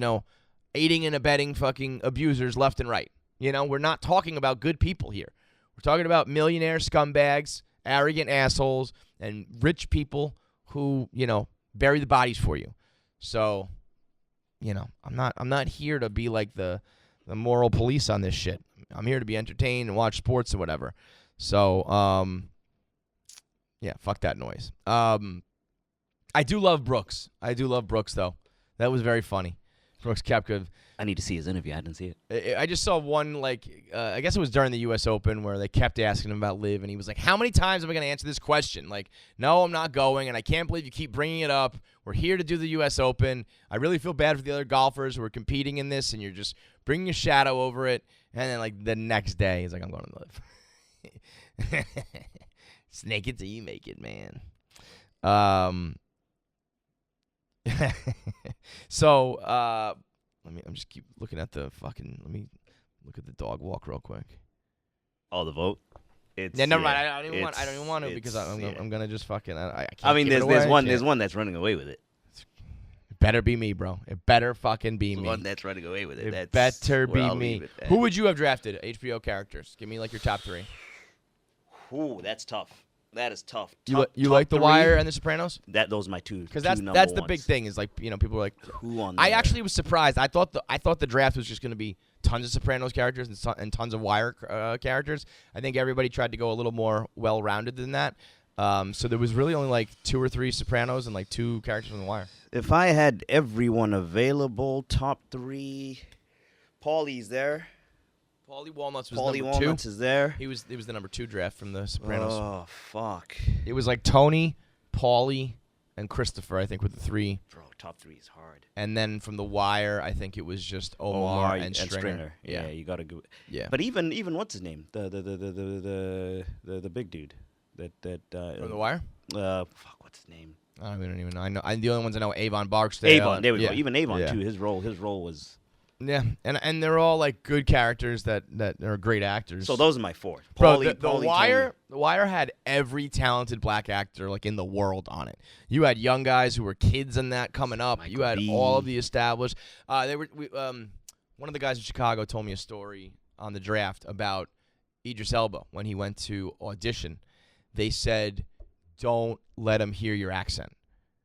aiding and abetting fucking abusers left and right. We're not talking about good people here. We're talking about millionaire scumbags, arrogant assholes, and rich people who, bury the bodies for you. So, I'm not here to be like the moral police on this shit. I'm here to be entertained and watch sports or whatever. So, fuck that noise. I do love Brooks. Though. That was very funny. Brooks Koepka.
I need to see his interview. I didn't see it.
I just saw one, I guess it was during the U.S. Open where they kept asking him about LIV, and he was like, how many times am I going to answer this question? Like, no, I'm not going, and I can't believe you keep bringing it up. We're here to do the U.S. Open. I really feel bad for the other golfers who are competing in this, and you're just bringing a shadow over it. And then, the next day, he's like, I'm going to LIV. Snake it till you make it, man. So, I'm just keep looking at let me look at the dog walk real quick.
Oh, the vote?
Never mind. I don't even want to because I'm gonna just fucking. I can't.
There's one that's running away with it.
It better be me, bro. It better fucking be me.
One that's running away with it.
It better be me. Who would you have drafted? HBO characters. Give me your top 3.
Ooh, that's tough. That is tough.
You like The Wire and The Sopranos?
Those are my two.
Because that's the big thing is people are like,
who on?
I actually was surprised. I thought the draft was just going to be tons of Sopranos characters and tons of Wire characters. I think everybody tried to go a little more well-rounded than that. So there was really only 2 or 3 Sopranos and 2 characters from The Wire.
If I had everyone available, top 3, Paulie's there.
Paulie Walnuts was
Paulie
number 2.
Walnuts is there.
He was the number 2 draft from The Sopranos.
Oh, fuck.
It was Tony, Paulie, and Christopher, I think, with the 3.
Bro, top 3 is hard.
And then from The Wire, I think it was just Omar and Stringer.
Yeah, you gotta go.
Yeah.
But even what's his name? The big dude. That
from The Wire?
Fuck, what's his name?
We don't even know. The only ones I know, Avon Barksdale.
Avon, there we go. Even Avon too. His role was.
Yeah, and they're all good characters that are great actors.
So those are my 4.
Bro, the Wire, The Wire had every talented black actor in the world on it. You had young guys who were kids in that coming up.
Michael
you had
B.
all of the established. One of the guys in Chicago told me a story on the draft about Idris Elba when he went to audition. They said, "Don't let him hear your accent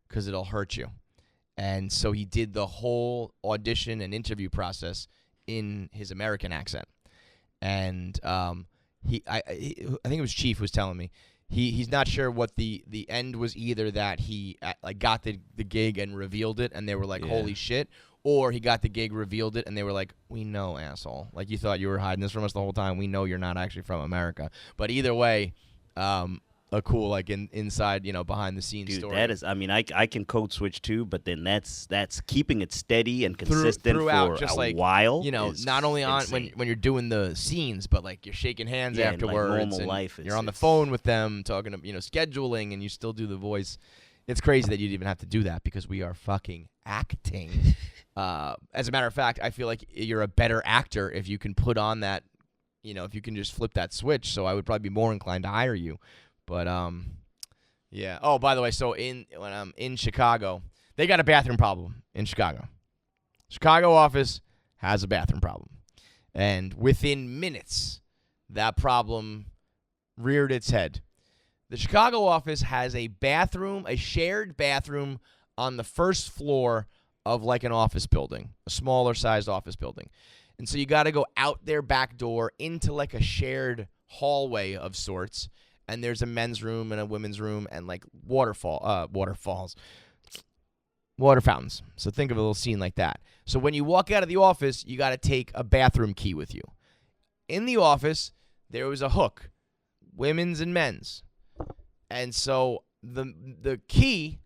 because it'll hurt you." And so he did the whole audition and interview process in his American accent. And I think it was Chief was telling me he's not sure what the end was, either that he got the gig and revealed it and they were like, holy shit, or he got the gig, revealed it, and they were like, we know, asshole. You thought you were hiding this from us the whole time. We know you're not actually from America. But either way, a cool inside behind the scenes story.
That is, I can code switch too, but then that's keeping it steady and consistent
throughout,
for
just
a while.
Not only on when you're doing the scenes, but you're shaking hands afterwards.
Normal
and
life.
You're on the phone with them talking to scheduling, and you still do the voice. It's crazy that you'd even have to do that because we are fucking acting. As a matter of fact, I feel like you're a better actor if you can put on that. If you can just flip that switch. So I would probably be more inclined to hire you. But yeah. Oh, by the way, so when I'm in Chicago, they got a bathroom problem in Chicago. Chicago office has a bathroom problem, and within minutes, that problem reared its head. The Chicago office has a shared bathroom on the first floor of an office building, a smaller sized office building, and so you got to go out their back door into a shared hallway of sorts. And there's a men's room and a women's room and water fountains. So think of a little scene like that. So when you walk out of the office, you got to take a bathroom key with you. In the office, there was a hook, women's and men's. And so the key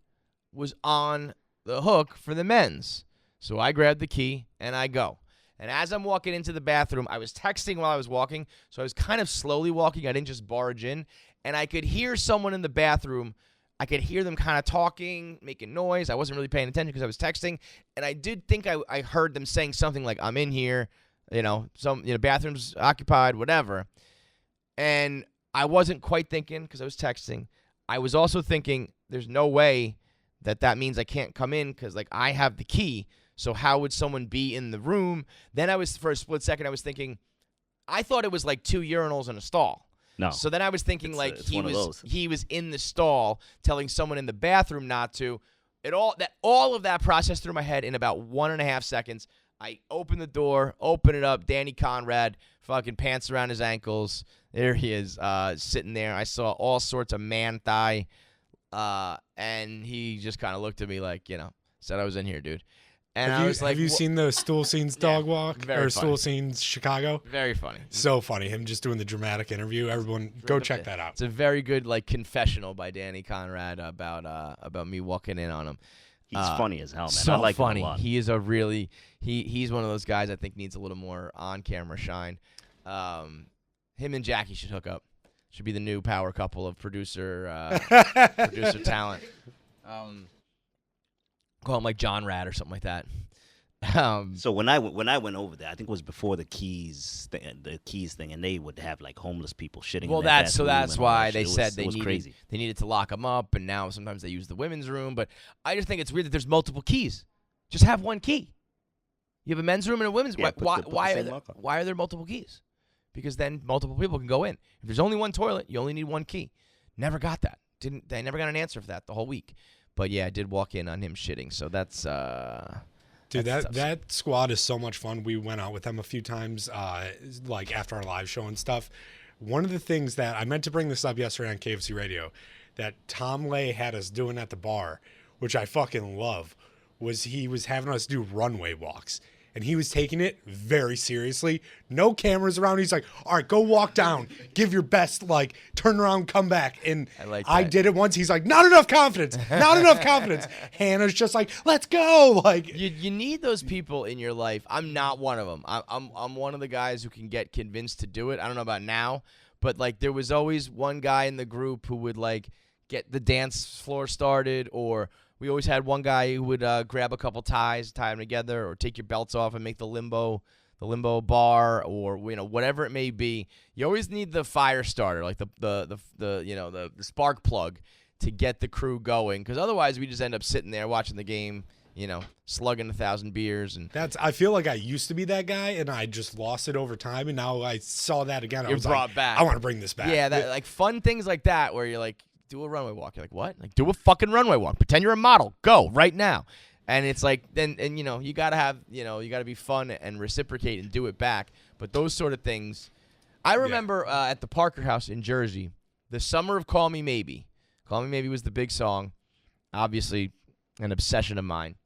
was on the hook for the men's. So I grabbed the key and I go. And as I'm walking into the bathroom, I was texting while I was walking, so I was kind of slowly walking. I didn't just barge in. And I could hear someone in the bathroom. I could hear them kind of talking, making noise. I wasn't really paying attention because I was texting. And I did think I heard them saying something like, I'm in here, bathroom's occupied, whatever. And I wasn't quite thinking because I was texting. I was also thinking there's no way that means I can't come in because, like, I have the key. So how would someone be in the room? Then for a split second, I was thinking, I thought it was like 2 urinals in a stall.
No.
So then I was thinking
it's
he was in the stall telling someone in the bathroom not to. All of that processed through my head in about 1.5 seconds. I open the door, open it up. Danny Conrad, fucking pants around his ankles. There he is, sitting there. I saw all sorts of man thigh, and he just kind of looked at me like, said I was in here, dude. And I was like,
have you seen the Stool Scenes Dog Walk or
funny.
Stool Scenes Chicago?
Very funny.
So funny. Him just doing the dramatic interview. Everyone, go check that out.
It's a very good confessional by Danny Conrad about me walking in on him.
He's funny as hell, man.
So
I like
funny.
him a lot.
He is he's one of those guys I think needs a little more on camera shine. Him and Jackie should hook up. Should be the new power couple of producer talent. Call him like John Rad or something like that.
So when I went over there, I think it was before the keys thing, and they would have like homeless people shitting.
Well,
in that
that's why they said
they
needed to lock them up, and now sometimes they use the women's room. But I just think it's weird that there's multiple keys. Just have one key. You have a men's room and a women's.
Yeah,
why are there multiple keys? Because then multiple people can go in. If there's only one toilet, you only need one key. Never got that. They never got an answer for that the whole week. But yeah, I did walk in on him shitting. So that's
dude, that squad is so much fun. We went out with them a few times, like after our live show and stuff. One of the things that I meant to bring this up yesterday on KFC Radio that Tom Lay had us doing at the bar, which I fucking love, was he was having us do runway walks. And he was taking it very seriously. No cameras around. He's like, all right, go walk down. Give your best, turn around, come back. And I did it once. He's like, not enough confidence. Not enough confidence. Hannah's just like, let's go.
You need those people in your life. I'm not one of them. I'm one of the guys who can get convinced to do it. I don't know about now. But, there was always one guy in the group who would, get the dance floor started, or we always had one guy who would grab a couple ties, tie them together, or take your belts off and make the limbo bar, or whatever it may be. You always need the fire starter, like the spark plug, to get the crew going. Because otherwise, we just end up sitting there watching the game, slugging 1,000 beers. And
I feel like I used to be that guy, and I just lost it over time. And now I saw that again. I was brought back. I want to bring this back.
Yeah, fun things like that, where you're like, do a runway walk. You're like, what? Do a fucking runway walk. Pretend you're a model. Go right now. And it's you gotta have, you gotta be fun and reciprocate and do it back. But those sort of things, I remember at the Parker House in Jersey, the summer of Call Me Maybe. Call Me Maybe was the big song, obviously an obsession of mine.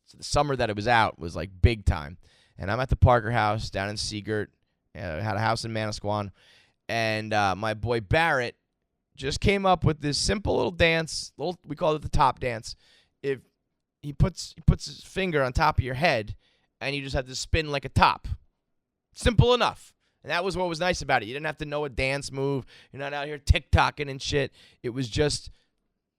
So the summer that it was out was big time. And I'm at the Parker House down in Seagirt. Had a house in Manasquan, and my boy Barrett just came up with this simple little dance. We call it the top dance. If he puts his finger on top of your head, and you just have to spin like a top. Simple enough. And that was what was nice about it. You didn't have to know a dance move. You're not out here TikToking and shit. It was just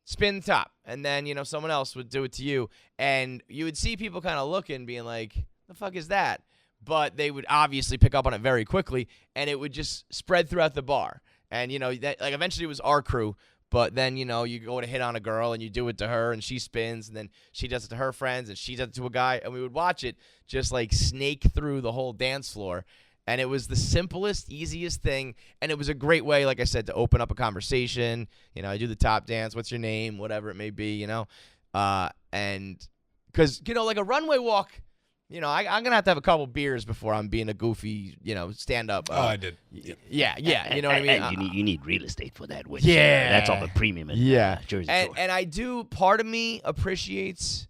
spin top. And then, someone else would do it to you. And you would see people kind of looking, being like, the fuck is that? But they would obviously pick up on it very quickly, and it would just spread throughout the bar. And, eventually it was our crew, but then, you go to hit on a girl and you do it to her and she spins, and then she does it to her friends and she does it to a guy, and we would watch it just snake through the whole dance floor. And it was the simplest, easiest thing, and it was a great way, like I said, to open up a conversation. I do the top dance, what's your name, whatever it may be, and because, a runway walk, I'm going to have a couple beers before I'm being a goofy, stand-up.
I did.
Yeah, you know what I mean?
And you need real estate for that. Which,
yeah.
That's all the premium in Jersey.
And I do, part of me appreciates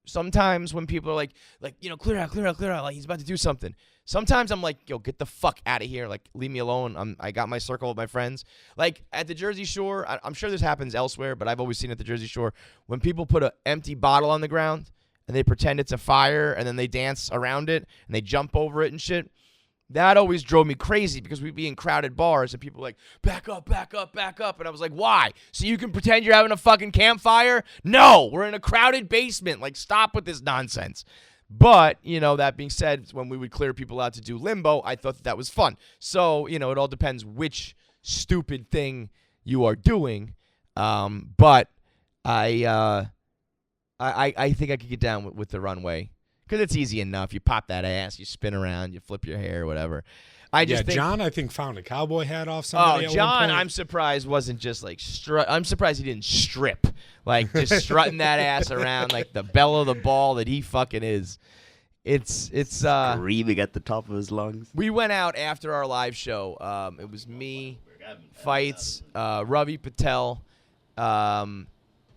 sometimes when people are like, clear out, like he's about to do something. Sometimes I'm like, yo, get the fuck out of here. Like, leave me alone. I got my circle of my friends. Like, at the Jersey Shore, I'm sure this happens elsewhere, but I've always seen it at the Jersey Shore, when people put an empty bottle on the ground and they pretend it's a fire and then they dance around it and they jump over it and shit. That always drove me crazy because we'd be in crowded bars and people were like, back up, back up, back up. And I was like, why? So you can pretend you're having a fucking campfire? No, we're in a crowded basement. Like, stop with this nonsense. But, that being said, when we would clear people out to do limbo, I thought that was fun. So, it all depends which stupid thing you are doing. But I think I could get down with the runway. Because it's easy enough. You pop that ass, you spin around, you flip your hair, whatever. I think
John, I think, found a cowboy hat off somebody.
John, I'm surprised wasn't just like I'm surprised he didn't strip, like just strutting that ass around like the belle of the ball that he fucking is. It's
screaming at the top of his lungs.
We went out after our live show. It was me, Fights, Ravi Patel, and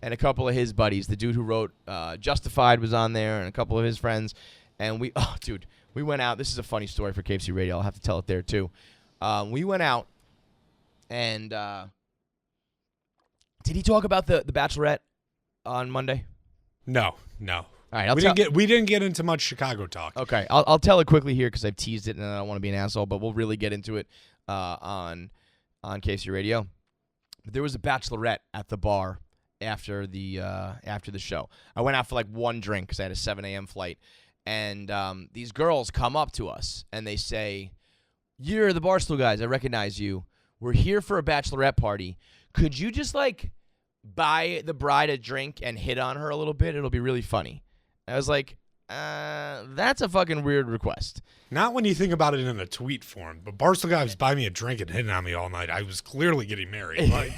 a couple of his buddies. The dude who wrote Justified was on there, and a couple of his friends. And we went out. This is a funny story for KFC Radio. I'll have to tell it there, too. We went out, and did he talk about the Bachelorette on Monday?
No.
All right,
we didn't get into much Chicago talk.
Okay, I'll tell it quickly here because I've teased it, and I don't want to be an asshole, but we'll really get into it on KFC Radio. But there was a Bachelorette at the bar after the show. I went out for like one drink because I had a 7 a.m. flight. And these girls come up to us, and they say, you're the Barstool guys. I recognize you. We're here for a bachelorette party. Could you just, like, buy the bride a drink and hit on her a little bit? It'll be really funny. I was like, that's a fucking weird request.
Not when you think about it in a tweet form, but Barstool guys buy me a drink and hitting on me all night. I was clearly getting married. Like,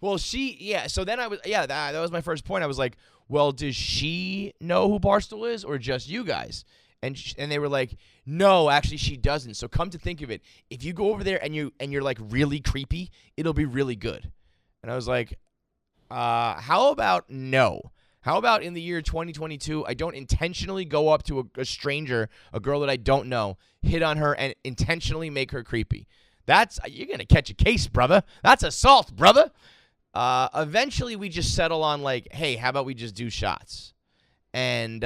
well, so then that was my first point. I was like, well, does she know who Barstool is or just you guys? And they were like, no, actually she doesn't. So come to think of it, if you go over there and you're like really creepy, it'll be really good. And I was like, how about no? How about in the year 2022, I don't intentionally go up to a stranger, a girl that I don't know, hit on her and intentionally make her creepy? You're going to catch a case, brother. That's assault, brother. Eventually we just settle on like, hey, how about we just do shots? And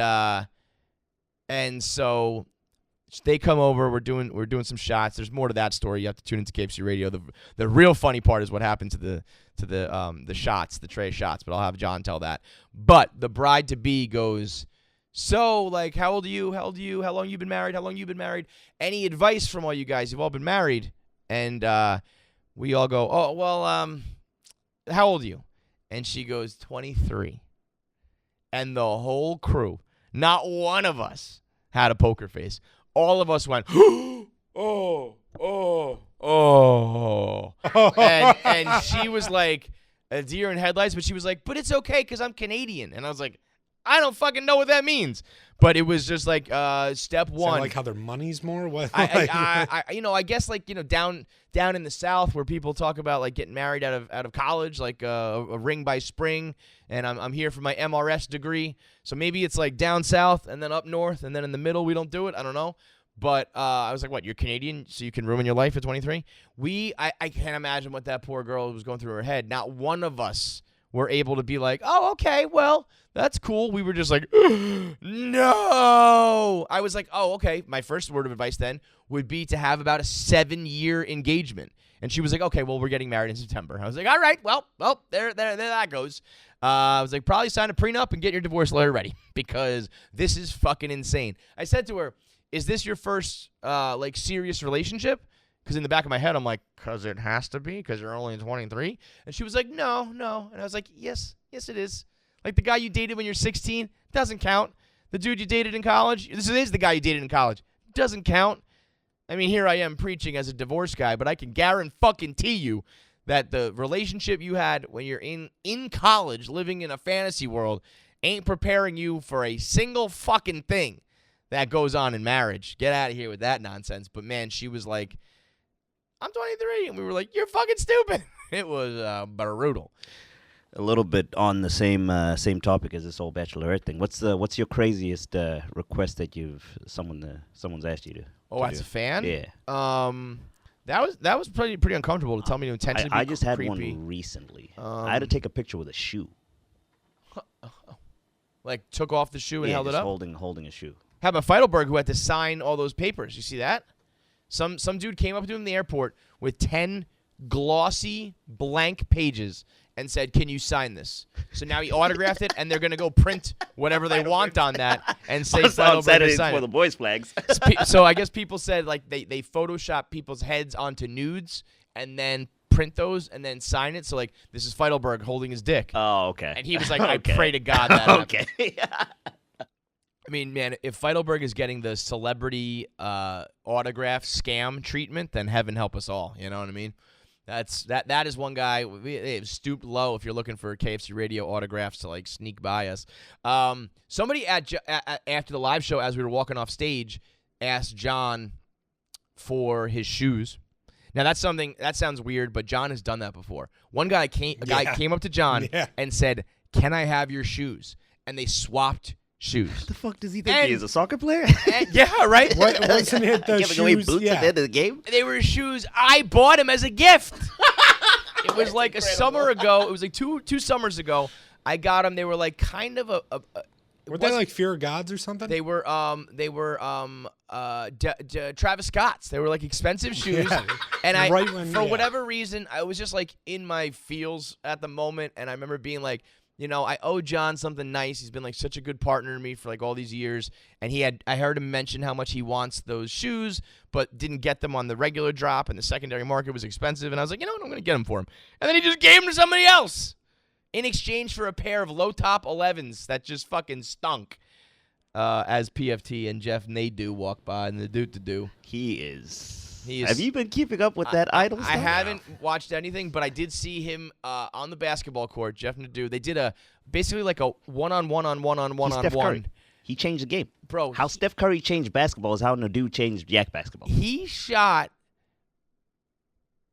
so they come over, we're doing some shots. There's more to that story. You have to tune into KFC Radio. The real funny part is what happened to the shots, the tray of shots, but I'll have John tell that. But the bride to be goes, so like, how old are you? How long you been married? Any advice from all you guys? You've all been married. And we all go, oh, well, how old are you? And she goes, 23. And the whole crew, not one of us had a poker face. All of us went, oh. And she was like a deer in headlights, but she was like, but it's okay because I'm Canadian. And I was like, I don't fucking know what that means. But it was just like step one.
Like how their money's more? What?
I guess like, down in the South where people talk about like getting married out of college, like a ring by spring, and I'm here for my MRS degree. So maybe it's like down south and then up north and then in the middle we don't do it. I don't know. But I was like, what, you're Canadian so you can ruin your life at 23? I can't imagine what that poor girl was going through her head. Not one of us were able to be like, oh, okay, well, that's cool. We were just like, no. I was like, oh, okay. My first word of advice then would be to have about a 7-year engagement. And she was like, okay, well, we're getting married in September. I was like, all right, well, there that goes. I was like, probably sign a prenup and get your divorce lawyer ready because this is fucking insane. I said to her, is this your first like serious relationship? Because in the back of my head, I'm like, because it has to be because you're only 23. And she was like, no. And I was like, yes, it is. Like the guy you dated when you're 16 doesn't count. The dude you dated in college, this is the guy you dated in college, doesn't count. I mean, here I am preaching as a divorce guy, but I can guarantee you that the relationship you had when you're in college living in a fantasy world ain't preparing you for a single fucking thing that goes on in marriage. Get out of here with that nonsense. But, man, she was like, I'm 23. And we were like, you're fucking stupid. It was brutal.
A little bit on the same topic as this whole bachelorette thing. What's your craziest request that someone's asked you to?
Oh, as a fan?
Yeah.
That was pretty uncomfortable to tell me to intentionally be
I just had
creepy.
one recently. I had to take a picture with a shoe.
Like took off the shoe and held it
just
up?
holding a shoe.
How about Feidelberg, who had to sign all those papers? You see that? Some dude came up to him in the airport with 10 glossy blank pages and said, "Can you sign this?" So now he autographed it, and they're gonna go print whatever they want on that and say Feidelberg to sign
for
it.
the boys' flags.
So I guess people said like they Photoshop people's heads onto nudes and then print those and then sign it. So like this is Feidelberg holding his dick.
Oh, okay.
And he was like, I pray to God that happens.
Okay.
I mean, man, if Feidelberg is getting the celebrity autograph scam treatment, then heaven help us all. You know what I mean? That is one guy. They've stooped low if you're looking for KFC Radio autographs to like sneak by us. Somebody after the live show, as we were walking off stage, asked John for his shoes. Now that sounds weird, but John has done that before. One guy came up to John and said, "Can I have your shoes?" And they swapped shoes.
What the fuck does he think he is, a soccer player?
Yeah, right.
Wasn't it the
Giving away
shoes?
boots at the end of the game?
They were shoes I bought him as a gift. It was like a summer ago. It was like two summers ago. I got them. They were like kind of
Were they like Fear of Gods or something?
They were Travis Scott's. They were like expensive shoes.
Yeah.
And for whatever reason, I was just like in my feels at the moment, and I remember being like, you know, I owe John something nice. He's been like such a good partner to me for like all these years. And I heard him mention how much he wants those shoes, but didn't get them on the regular drop, and the secondary market was expensive. And I was like, you know what, I'm going to get them for him. And then he just gave them to somebody else in exchange for a pair of low-top 11s that just fucking stunk. As PFT and Jeff Nadeau walk by and the dude to do.
He is.
Have
you been keeping up with that idol stuff?
I haven't watched anything, but I did see him on the basketball court, Jeff Nadeau. They did basically like a one-on-one.
He changed the game.
Bro.
How Steph Curry changed basketball is how Nadeau changed yak basketball.
He shot,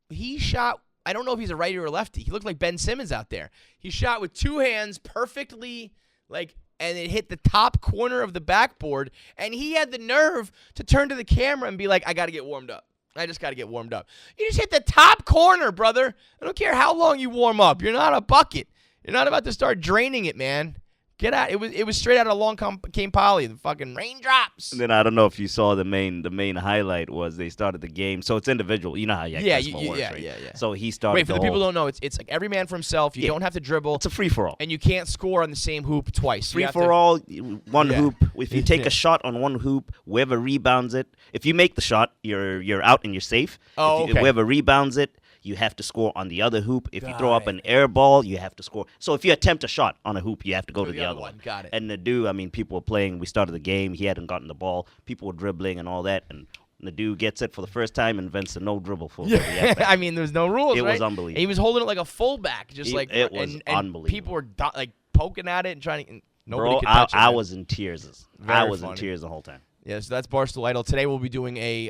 I don't know if he's a righty or a lefty. He looked like Ben Simmons out there. He shot with two hands perfectly, and it hit the top corner of the backboard, and he had the nerve to turn to the camera and be like, I got to get warmed up. I just got to get warmed up. You just hit the top corner, brother. I don't care how long you warm up. You're not a bucket. You're not about to start draining it, man. Get out. It was straight out of Long Came Polly, the fucking raindrops.
And then I don't know if you saw the main highlight was they started the game. So it's individual. You know how yak basketball works, right?
Yeah.
So he started.
Wait, for the people who don't know, it's like every man for himself. You don't have to dribble.
It's a free for all.
And you can't score on the same hoop twice.
Free for all, one hoop. If you take a shot on one hoop, whoever rebounds it, if you make the shot, you're out and you're safe.
Oh, okay.
Whoever rebounds it, you have to score on the other hoop. If you throw up an air ball, you have to score. So if you attempt a shot on a hoop, you have to go to the other one.
Got it.
And Nadeau, I mean, people were playing. We started the game. He hadn't gotten the ball. People were dribbling and all that. And Nadeau gets it for the first time, invents a no dribble for the yak back.
I mean, there was no rules,
It
right?
was unbelievable.
And he was holding it like a fullback, just
It was
and
unbelievable.
People were like poking at it and trying to. And nobody
Bro,
could touch it.
I was in tears. I was in tears the whole time.
Yeah, so that's Barstool Idol. Today we'll be doing a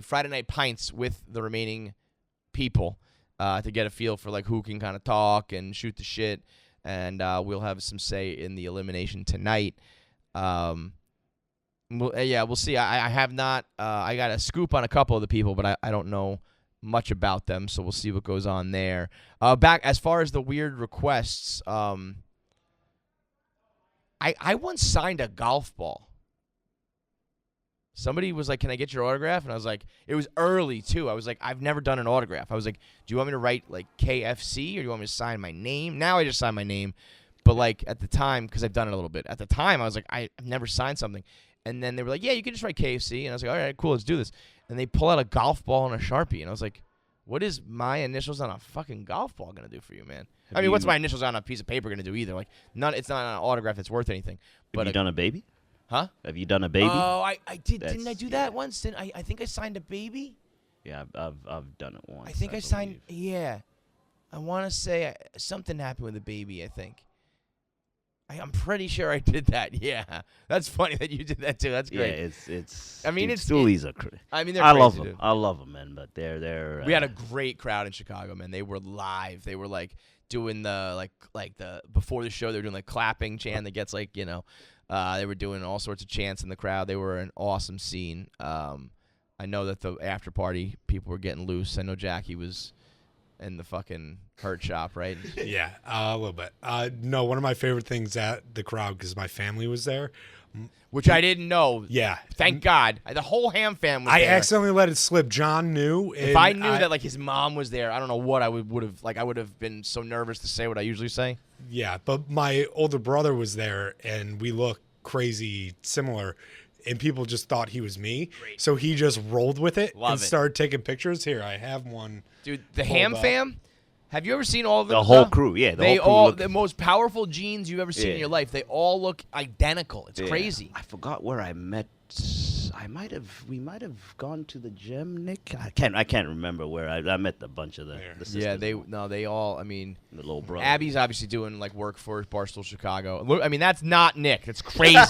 Friday Night Pints with the remaining people to get a feel for like who can kind of talk and shoot the shit, and we'll have some say in the elimination tonight. We'll see. I have not. I got a scoop on a couple of the people, but I don't know much about them, so we'll see what goes on there. Back as far as the weird requests, I once signed a golf ball. Somebody was like, "Can I get your autograph?" And I was like, it was early too. I was like, I've never done an autograph. I was like, do you want me to write like KFC or do you want me to sign my name? Now I just sign my name. But like at the time, because I've done it a little bit, at the time I was like, I've never signed something. And then they were like, yeah, you can just write KFC. And I was like, all right, cool, let's do this. And they pull out a golf ball and a Sharpie. And I was like, what is my initials on a fucking golf ball going to do for you, man? I mean, what's my initials on a piece of paper going to do either? Like, it's not an autograph that's worth anything. But
Have you done a baby?
Huh?
Have you done a baby?
Oh, I did. Didn't I do that once? I think I signed a baby.
Yeah, I've done it once.
I think I signed. Yeah, I want to say something happened with a baby. I think. I'm pretty sure I did that. Yeah, that's funny that you did that too. That's great.
Yeah, it's.
I mean,
dude,
it's
stoolies are crazy.
I mean, they're
I
crazy,
love them.
dude.
I love them, man. But they're.
We had a great crowd in Chicago, man. They were live. They were like doing the like the before the show they were doing like clapping chant that gets like they were doing all sorts of chants in the crowd. They were an awesome scene. I know that the after party people were getting loose. I know Jackie was in the fucking hurt shop, right?
Yeah, a little bit. No, one of my favorite things at the crowd, because my family was there.
Which I didn't know.
Yeah.
Thank God. The whole Ham fam was
I
there.
accidentally let it slip. John knew.
If I knew that like his mom was there, I don't know what I would have like. I would have been so nervous to say what I usually say.
Yeah, but my older brother was there, and we look crazy similar. And people just thought he was me.
Great.
So he just rolled with it
Love
and
it.
started taking pictures. Here, I have one.
Dude, the Ham fam, have you ever seen all of them?
The whole crew, yeah.
They
whole crew
all,
look,
the most powerful genes you've ever seen in your life. They all look identical. It's crazy.
I forgot where I met. We might have gone to the gym, Nick. I can't remember where I met a bunch of the sisters.
Yeah, they all. I mean,
the little brother.
Abby's obviously doing like work for Barstool Chicago. Look, I mean, that's not Nick. That's crazy.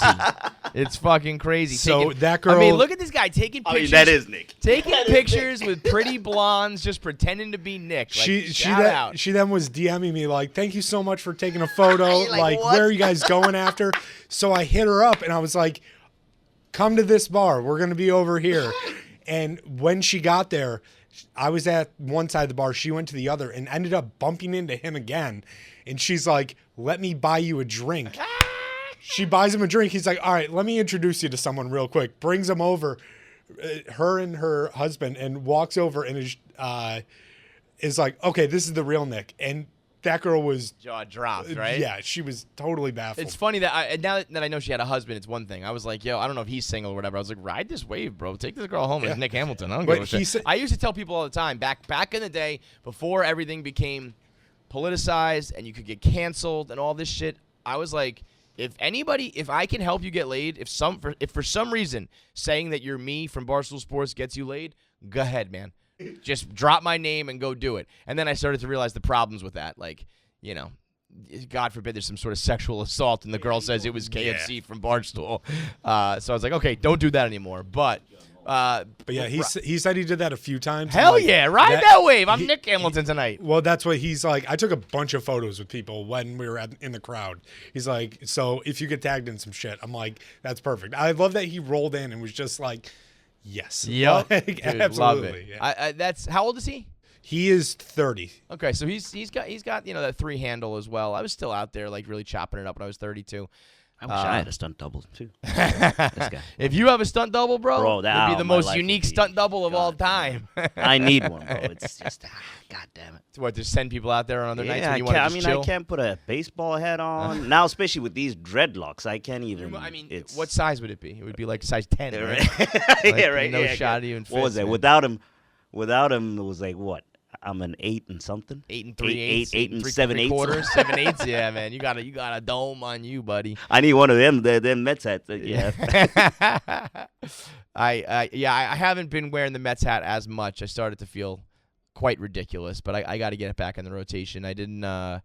It's fucking crazy.
So that girl.
I mean, look at this guy taking pictures.
I mean, that is Nick.
Taking pictures with pretty blondes, just pretending to be Nick. Like,
she then was DMing me like, "Thank you so much for taking a photo.
like, what?
Where are you guys going after?" So I hit her up and I was like, "Come to this bar. We're gonna be over here." And when she got there, I was at one side of the bar. She went to the other and ended up bumping into him again. And she's like, "Let me buy you a drink." She buys him a drink. He's like, "All right, let me introduce you to someone real quick." Brings him over, her and her husband, and walks over and is like, "Okay, this is the real Nick." And that girl was
jaw dropped, right?
Yeah, she was totally baffled.
It's funny that now that I know she had a husband, it's one thing. I was like, yo, I don't know if he's single or whatever. I was like, ride this wave, bro. Take this girl home. It's Nick Hamilton. I don't give a shit. I used to tell people all the time back in the day before everything became politicized and you could get canceled and all this shit. I was like, if I can help you get laid, if for some reason saying that you're me from Barstool Sports gets you laid, go ahead, man. Just drop my name and go do it. And then I started to realize the problems with that. Like, God forbid there's some sort of sexual assault and the girl says it was KFC from Barstool. So I was like, okay, don't do that anymore. But
yeah, he said he did that a few times.
Hell yeah, ride that wave. I'm Nick Hamilton tonight.
Well, that's what he's like. I took a bunch of photos with people when we were in the crowd. He's like, so if you get tagged in some shit, I'm like, that's perfect. I love that he rolled in and was just like, yes.
Yep.
Like,
dude,
absolutely.
Love it.
Yeah.
That's how old is he?
He is 30.
Okay, so he's got that 3 handle as well. I was still out there like really chopping it up when I was 32.
I wish I had a stunt double too. This guy.
If you have a stunt double, bro, that'd be the most unique stunt double of all time.
I need one, bro. It's just, God damn it.
What, just send people out there on other nights when you want to just chill?
I can't put a baseball hat on. Now, especially with these dreadlocks, I can't even.
I mean, what size would it be? It would be like size 10, right?
Yeah, right.
No shot even fits.
What was that?
Man.
Without him, it was like what? I'm an 8 and something.
8 and 3/8.
8 and 7/8.
7/8. Yeah, man. You got a dome on you, buddy.
I need one of them. Them Mets hats. Yeah.
I haven't been wearing the Mets hat as much. I started to feel quite ridiculous, but I got to get it back in the rotation. I didn't. I'm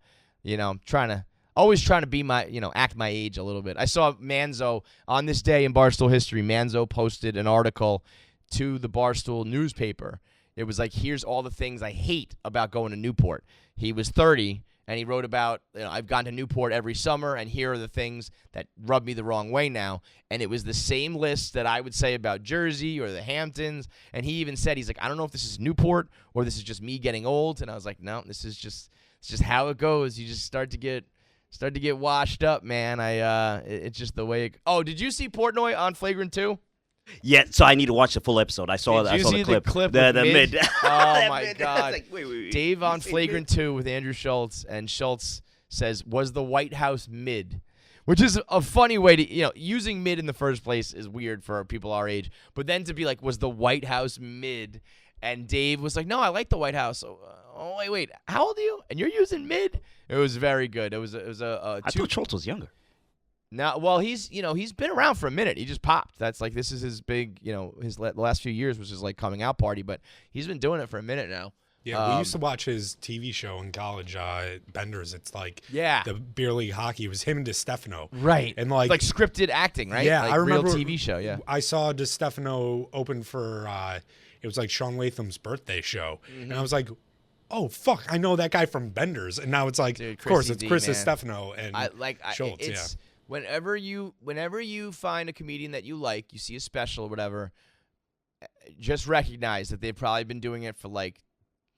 always trying to be act my age a little bit. I saw Manzo on this day in Barstool history. Manzo posted an article to the Barstool newspaper. It was like, here's all the things I hate about going to Newport. He was 30, and he wrote about, I've gone to Newport every summer, and here are the things that rub me the wrong way now. And it was the same list that I would say about Jersey or the Hamptons. And he even said, he's like, I don't know if this is Newport or this is just me getting old. And I was like, no, it's just how it goes. You just start to get washed up, man. It's just the way. Did you see Portnoy on Flagrant 2?
Yeah, so I need to watch the full episode. I saw
the clip.
The mid.
Oh my God!
Like, wait.
Dave on Flagrant 2 with Andrew Schultz, and Schultz says, "Was the White House mid?" Which is a funny way to, using mid in the first place is weird for people our age. But then to be like, "Was the White House mid?" And Dave was like, "No, I like the White House." Oh wait, how old are you? And you're using mid? It was very good. It was a.
I thought Schultz was younger.
Now, well, he's been around for a minute. He just popped. That's like, this is his big, the last few years was his like coming out party, but he's been doing it for a minute now.
Yeah, we used to watch his TV show in college, Benders. It's like the beer league hockey. It was him and DeStefano.
Right.
And
like scripted acting, right?
Yeah,
like
I remember.
Real TV show, yeah.
I saw DeStefano open for, it was like Sean Latham's birthday show. Mm-hmm. And I was like, oh fuck, I know that guy from Benders, and now it's like,
Dude,
of course, it's
D,
Chris
man.
Stefano and Schultz.
It's whenever you find a comedian that you like, you see a special or whatever, just recognize that they've probably been doing it for like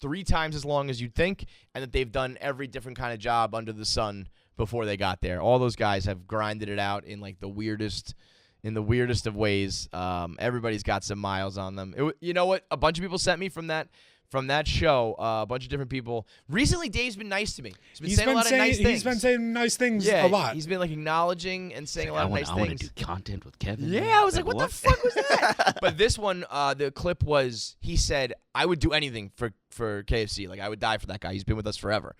3 times as long as you'd think, and that they've done every different kind of job under the sun before they got there. All those guys have grinded it out in like the weirdest of ways. Everybody's got some miles on them. You know what? A bunch of people sent me from that show, a bunch of different people. Recently, Dave's been nice to me. He's been saying a lot of nice things.
He's been saying nice things a lot.
He's been like acknowledging and saying a lot of nice things.
I want to do content with Kevin.
Yeah, I was like, what the fuck was that? But this one, the clip was, he said, I would do anything for KFC. Like, I would die for that guy. He's been with us forever.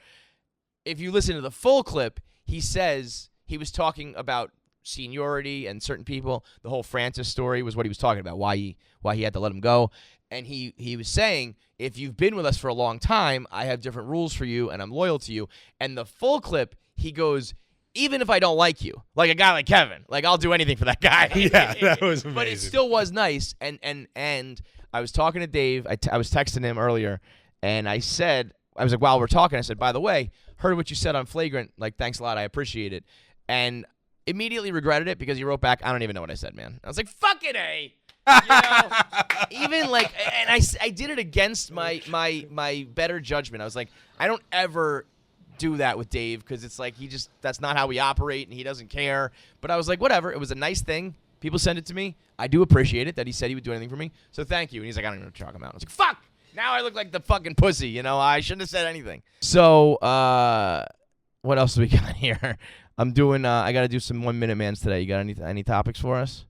If you listen to the full clip, he says he was talking about seniority and certain people. The whole Francis story was what he was talking about, why he had to let him go. And he was saying, if you've been with us for a long time, I have different rules for you, and I'm loyal to you. And the full clip, he goes, even if I don't like you, like a guy like Kevin, like I'll do anything for that guy.
Yeah, that was amazing.
But it still was nice. And I was talking to Dave. I was texting him earlier, and I was like, while we're talking, I said, by the way, heard what you said on Flagrant. Like, thanks a lot. I appreciate it. And immediately regretted it because he wrote back, I don't even know what I said, man. I was like, fuck it, A. You know, even like, and I did it against my better judgment. I was like, I don't ever do that with Dave because it's like that's not how we operate and he doesn't care. But I was like, whatever. It was a nice thing. People send it to me. I do appreciate it that he said he would do anything for me. So thank you. And he's like, I don't even know what you're talking about. I was like, fuck. Now I look like the fucking pussy. You know, I shouldn't have said anything. So what else do we got here? I'm doing. I got to do some 1 Minute Mans today. You got any topics for us?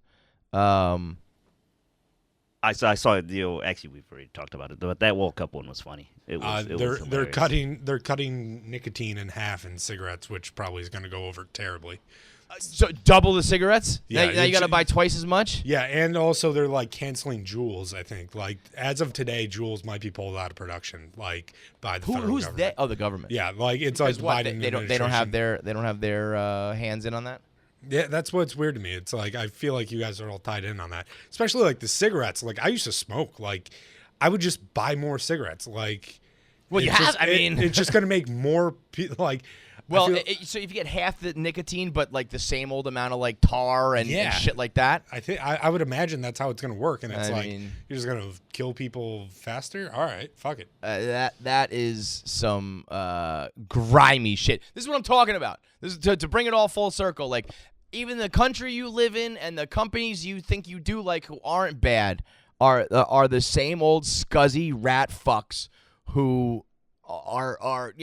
I saw it. Actually, we've already talked about it, but that World Cup one was funny.
They're cutting nicotine in half in cigarettes, which probably is going to go over terribly.
So double the cigarettes?
Yeah,
now you got to buy twice as much?
Yeah, and also they're like canceling Juuls, I think. Like as of today, Juuls might be pulled out of production, like by the federal
who's
government.
that? Oh, the government.
Yeah, like it's like the Biden
they don't have their hands in on that?
Yeah, that's what's weird to me. It's like I feel like you guys are all tied in on that, especially like the cigarettes. Like I used to smoke. Like I would just buy more cigarettes. Like,
well,
it's just gonna make more people like.
Well, so if you get half the nicotine, but like the same old amount of like tar and shit like that,
I think I would imagine that's how it's gonna work. And it's you're just gonna kill people faster. All right, fuck it.
That is some grimy shit. This is what I'm talking about. This is to bring it all full circle. Like even the country you live in and the companies you think you do like who aren't bad are the same old scuzzy rat fucks who. Are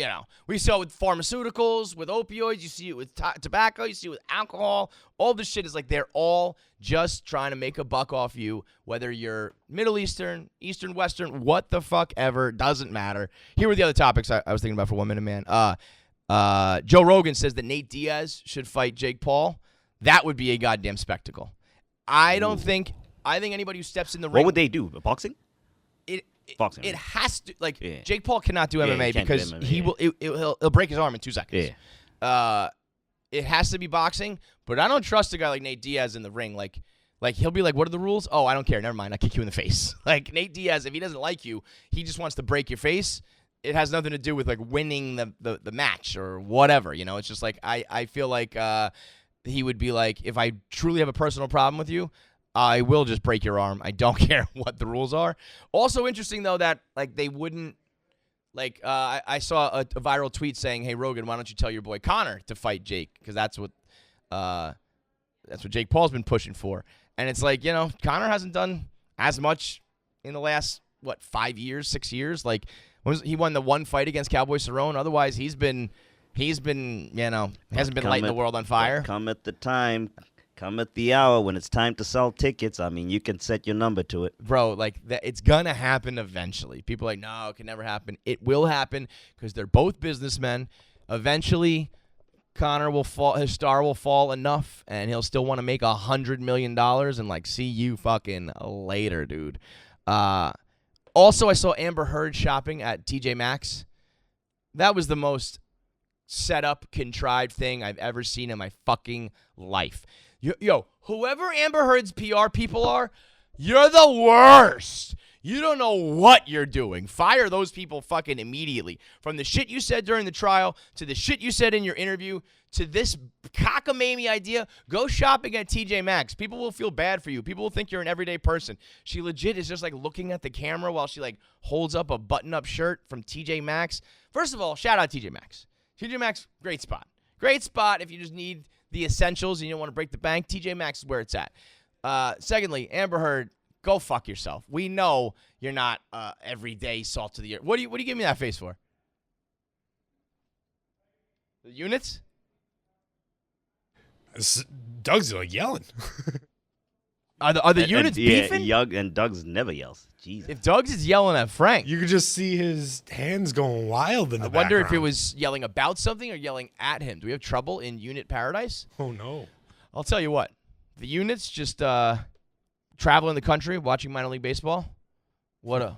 we saw it with pharmaceuticals, with opioids, you see it with tobacco, you see it with alcohol. All this shit is like they're all just trying to make a buck off you, whether you're Middle Eastern, Eastern, Western, what the fuck ever, doesn't matter. Here were the other topics I was thinking about for 1 Minute Man. Joe Rogan says that Nate Diaz should fight Jake Paul. That would be a goddamn spectacle. I think anybody who steps in the ring.
What would they do? Boxing? Boxing.
It has to Jake Paul cannot do MMA because
MMA,
he'll break his arm in 2 seconds.
Yeah.
It has to be boxing, but I don't trust a guy like Nate Diaz in the ring. Like he'll be like, "What are the rules?" "Oh, I don't care. Never mind. I'll kick you in the face." Like Nate Diaz, if he doesn't like you, he just wants to break your face. It has nothing to do with like winning the match or whatever. You know, it's just like I feel like he would be like, if I truly have a personal problem with you, I will just break your arm. I don't care what the rules are. Also interesting, though, that like they wouldn't like I saw a viral tweet saying, "Hey, Rogan, why don't you tell your boy Connor to fight Jake? Because that's what Jake Paul's been pushing for." And it's like, you know, Connor hasn't done as much in the last, 5 years, 6 years? Like he won the one fight against Cowboy Cerrone. Otherwise, he's been, hasn't been lighting the world on fire.
Come at the time. Come at the hour when it's time to sell tickets. I mean, you can set your number to it.
Bro, like, it's going to happen eventually. People are like, no, it can never happen. It will happen because they're both businessmen. Eventually, Connor will fall, his star will fall enough, and he'll still want to make $100 million and, like, see you fucking later, dude. Also, I saw Amber Heard shopping at TJ Maxx. That was the most set up, contrived thing I've ever seen in my fucking life. Yo, whoever Amber Heard's PR people are, you're the worst. You don't know what you're doing. Fire those people fucking immediately. From the shit you said during the trial, to the shit you said in your interview, to this cockamamie idea, go shopping at TJ Maxx. People will feel bad for you. People will think you're an everyday person. She legit is just like looking at the camera while she like holds up a button-up shirt from TJ Maxx. First of all, shout out TJ Maxx. TJ Maxx, great spot. Great spot if you just need the essentials and you don't want to break the bank. TJ Maxx is where it's at. Secondly, Amber Heard, go fuck yourself. We know you're not everyday salt of the earth. What do you give me that face for? The units?
Doug's like yelling.
Are the units beefing?
Yeah, and Doug's never yells. Jesus.
If Doug's is yelling at Frank.
You could just see his hands going wild in the
background. I wonder if it
background.
was yelling about something or yelling at him. Do we have trouble in unit paradise?
Oh, no.
I'll tell you what. The units just traveling the country, watching minor league baseball. What a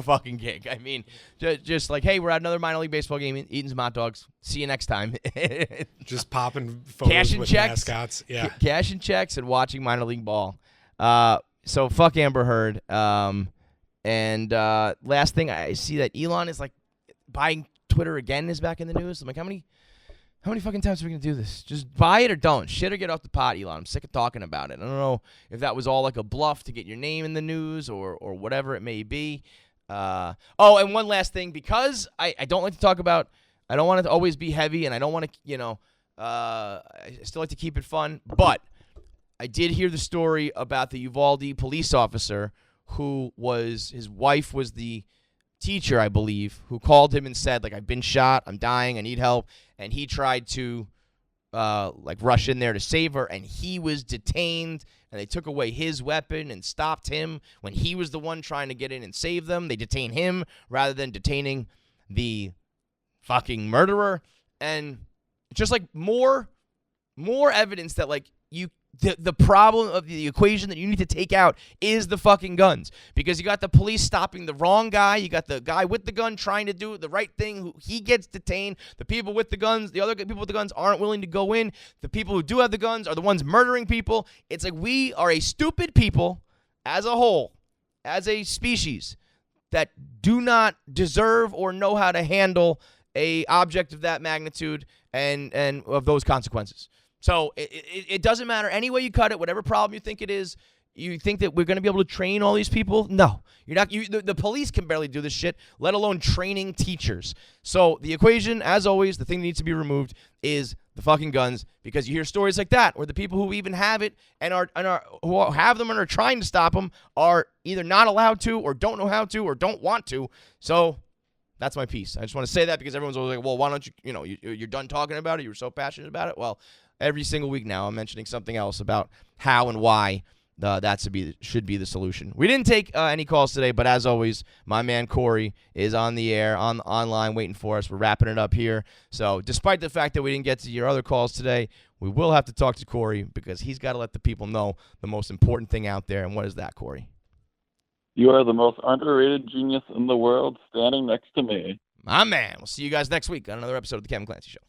fucking gig. I mean, just like, hey, we're at another minor league baseball game, eating some hot dogs. See you next time.
Just popping photos
Cashing
with
checks.
mascots. Yeah.
Cashing checks and watching minor league ball. So fuck Amber Heard. And last thing, I see that Elon is like buying Twitter again is back in the news. I'm like, how many fucking times are we going to do this? Just buy it or don't. Shit or get off the pot, Elon. I'm sick of talking about it. I don't know if that was all like a bluff to get your name in the news or whatever it may be. And one last thing, because I don't like to talk about, I don't want it to always be heavy, and I don't want to, I still like to keep it fun, but I did hear the story about the Uvalde police officer who his wife was the teacher, I believe, who called him and said, like, I've been shot, I'm dying, I need help. And he tried to, rush in there to save her, and he was detained, and they took away his weapon and stopped him when he was the one trying to get in and save them. They detained him rather than detaining the fucking murderer. And just, like, more evidence that, like, the problem of the equation that you need to take out is the fucking guns. Because you got the police stopping the wrong guy. You got the guy with the gun trying to do the right thing. He gets detained. The people with the guns, the other people with the guns aren't willing to go in. The people who do have the guns are the ones murdering people. It's like we are a stupid people as a whole, as a species, that do not deserve or know how to handle a object of that magnitude and of those consequences. So it doesn't matter any way you cut it, whatever problem you think it is. You think that we're going to be able to train all these people? No, you're not. The police can barely do this shit, let alone training teachers. So the equation, as always, the thing that needs to be removed is the fucking guns, because you hear stories like that where the people who even have it and who have them and are trying to stop them are either not allowed to or don't know how to or don't want to. So that's my piece. I just want to say that because everyone's always like, well, why don't you, you're done talking about it. You were so passionate about it. Well, every single week now I'm mentioning something else about how and why that should be the solution. We didn't take any calls today, but as always, my man Corey is on the air, online waiting for us. We're wrapping it up here. So despite the fact that we didn't get to your other calls today, we will have to talk to Corey because he's got to let the people know the most important thing out there. And what is that, Corey?
You are the most underrated genius in the world standing next to me.
My man. We'll see you guys next week on another episode of The Kevin Clancy Show.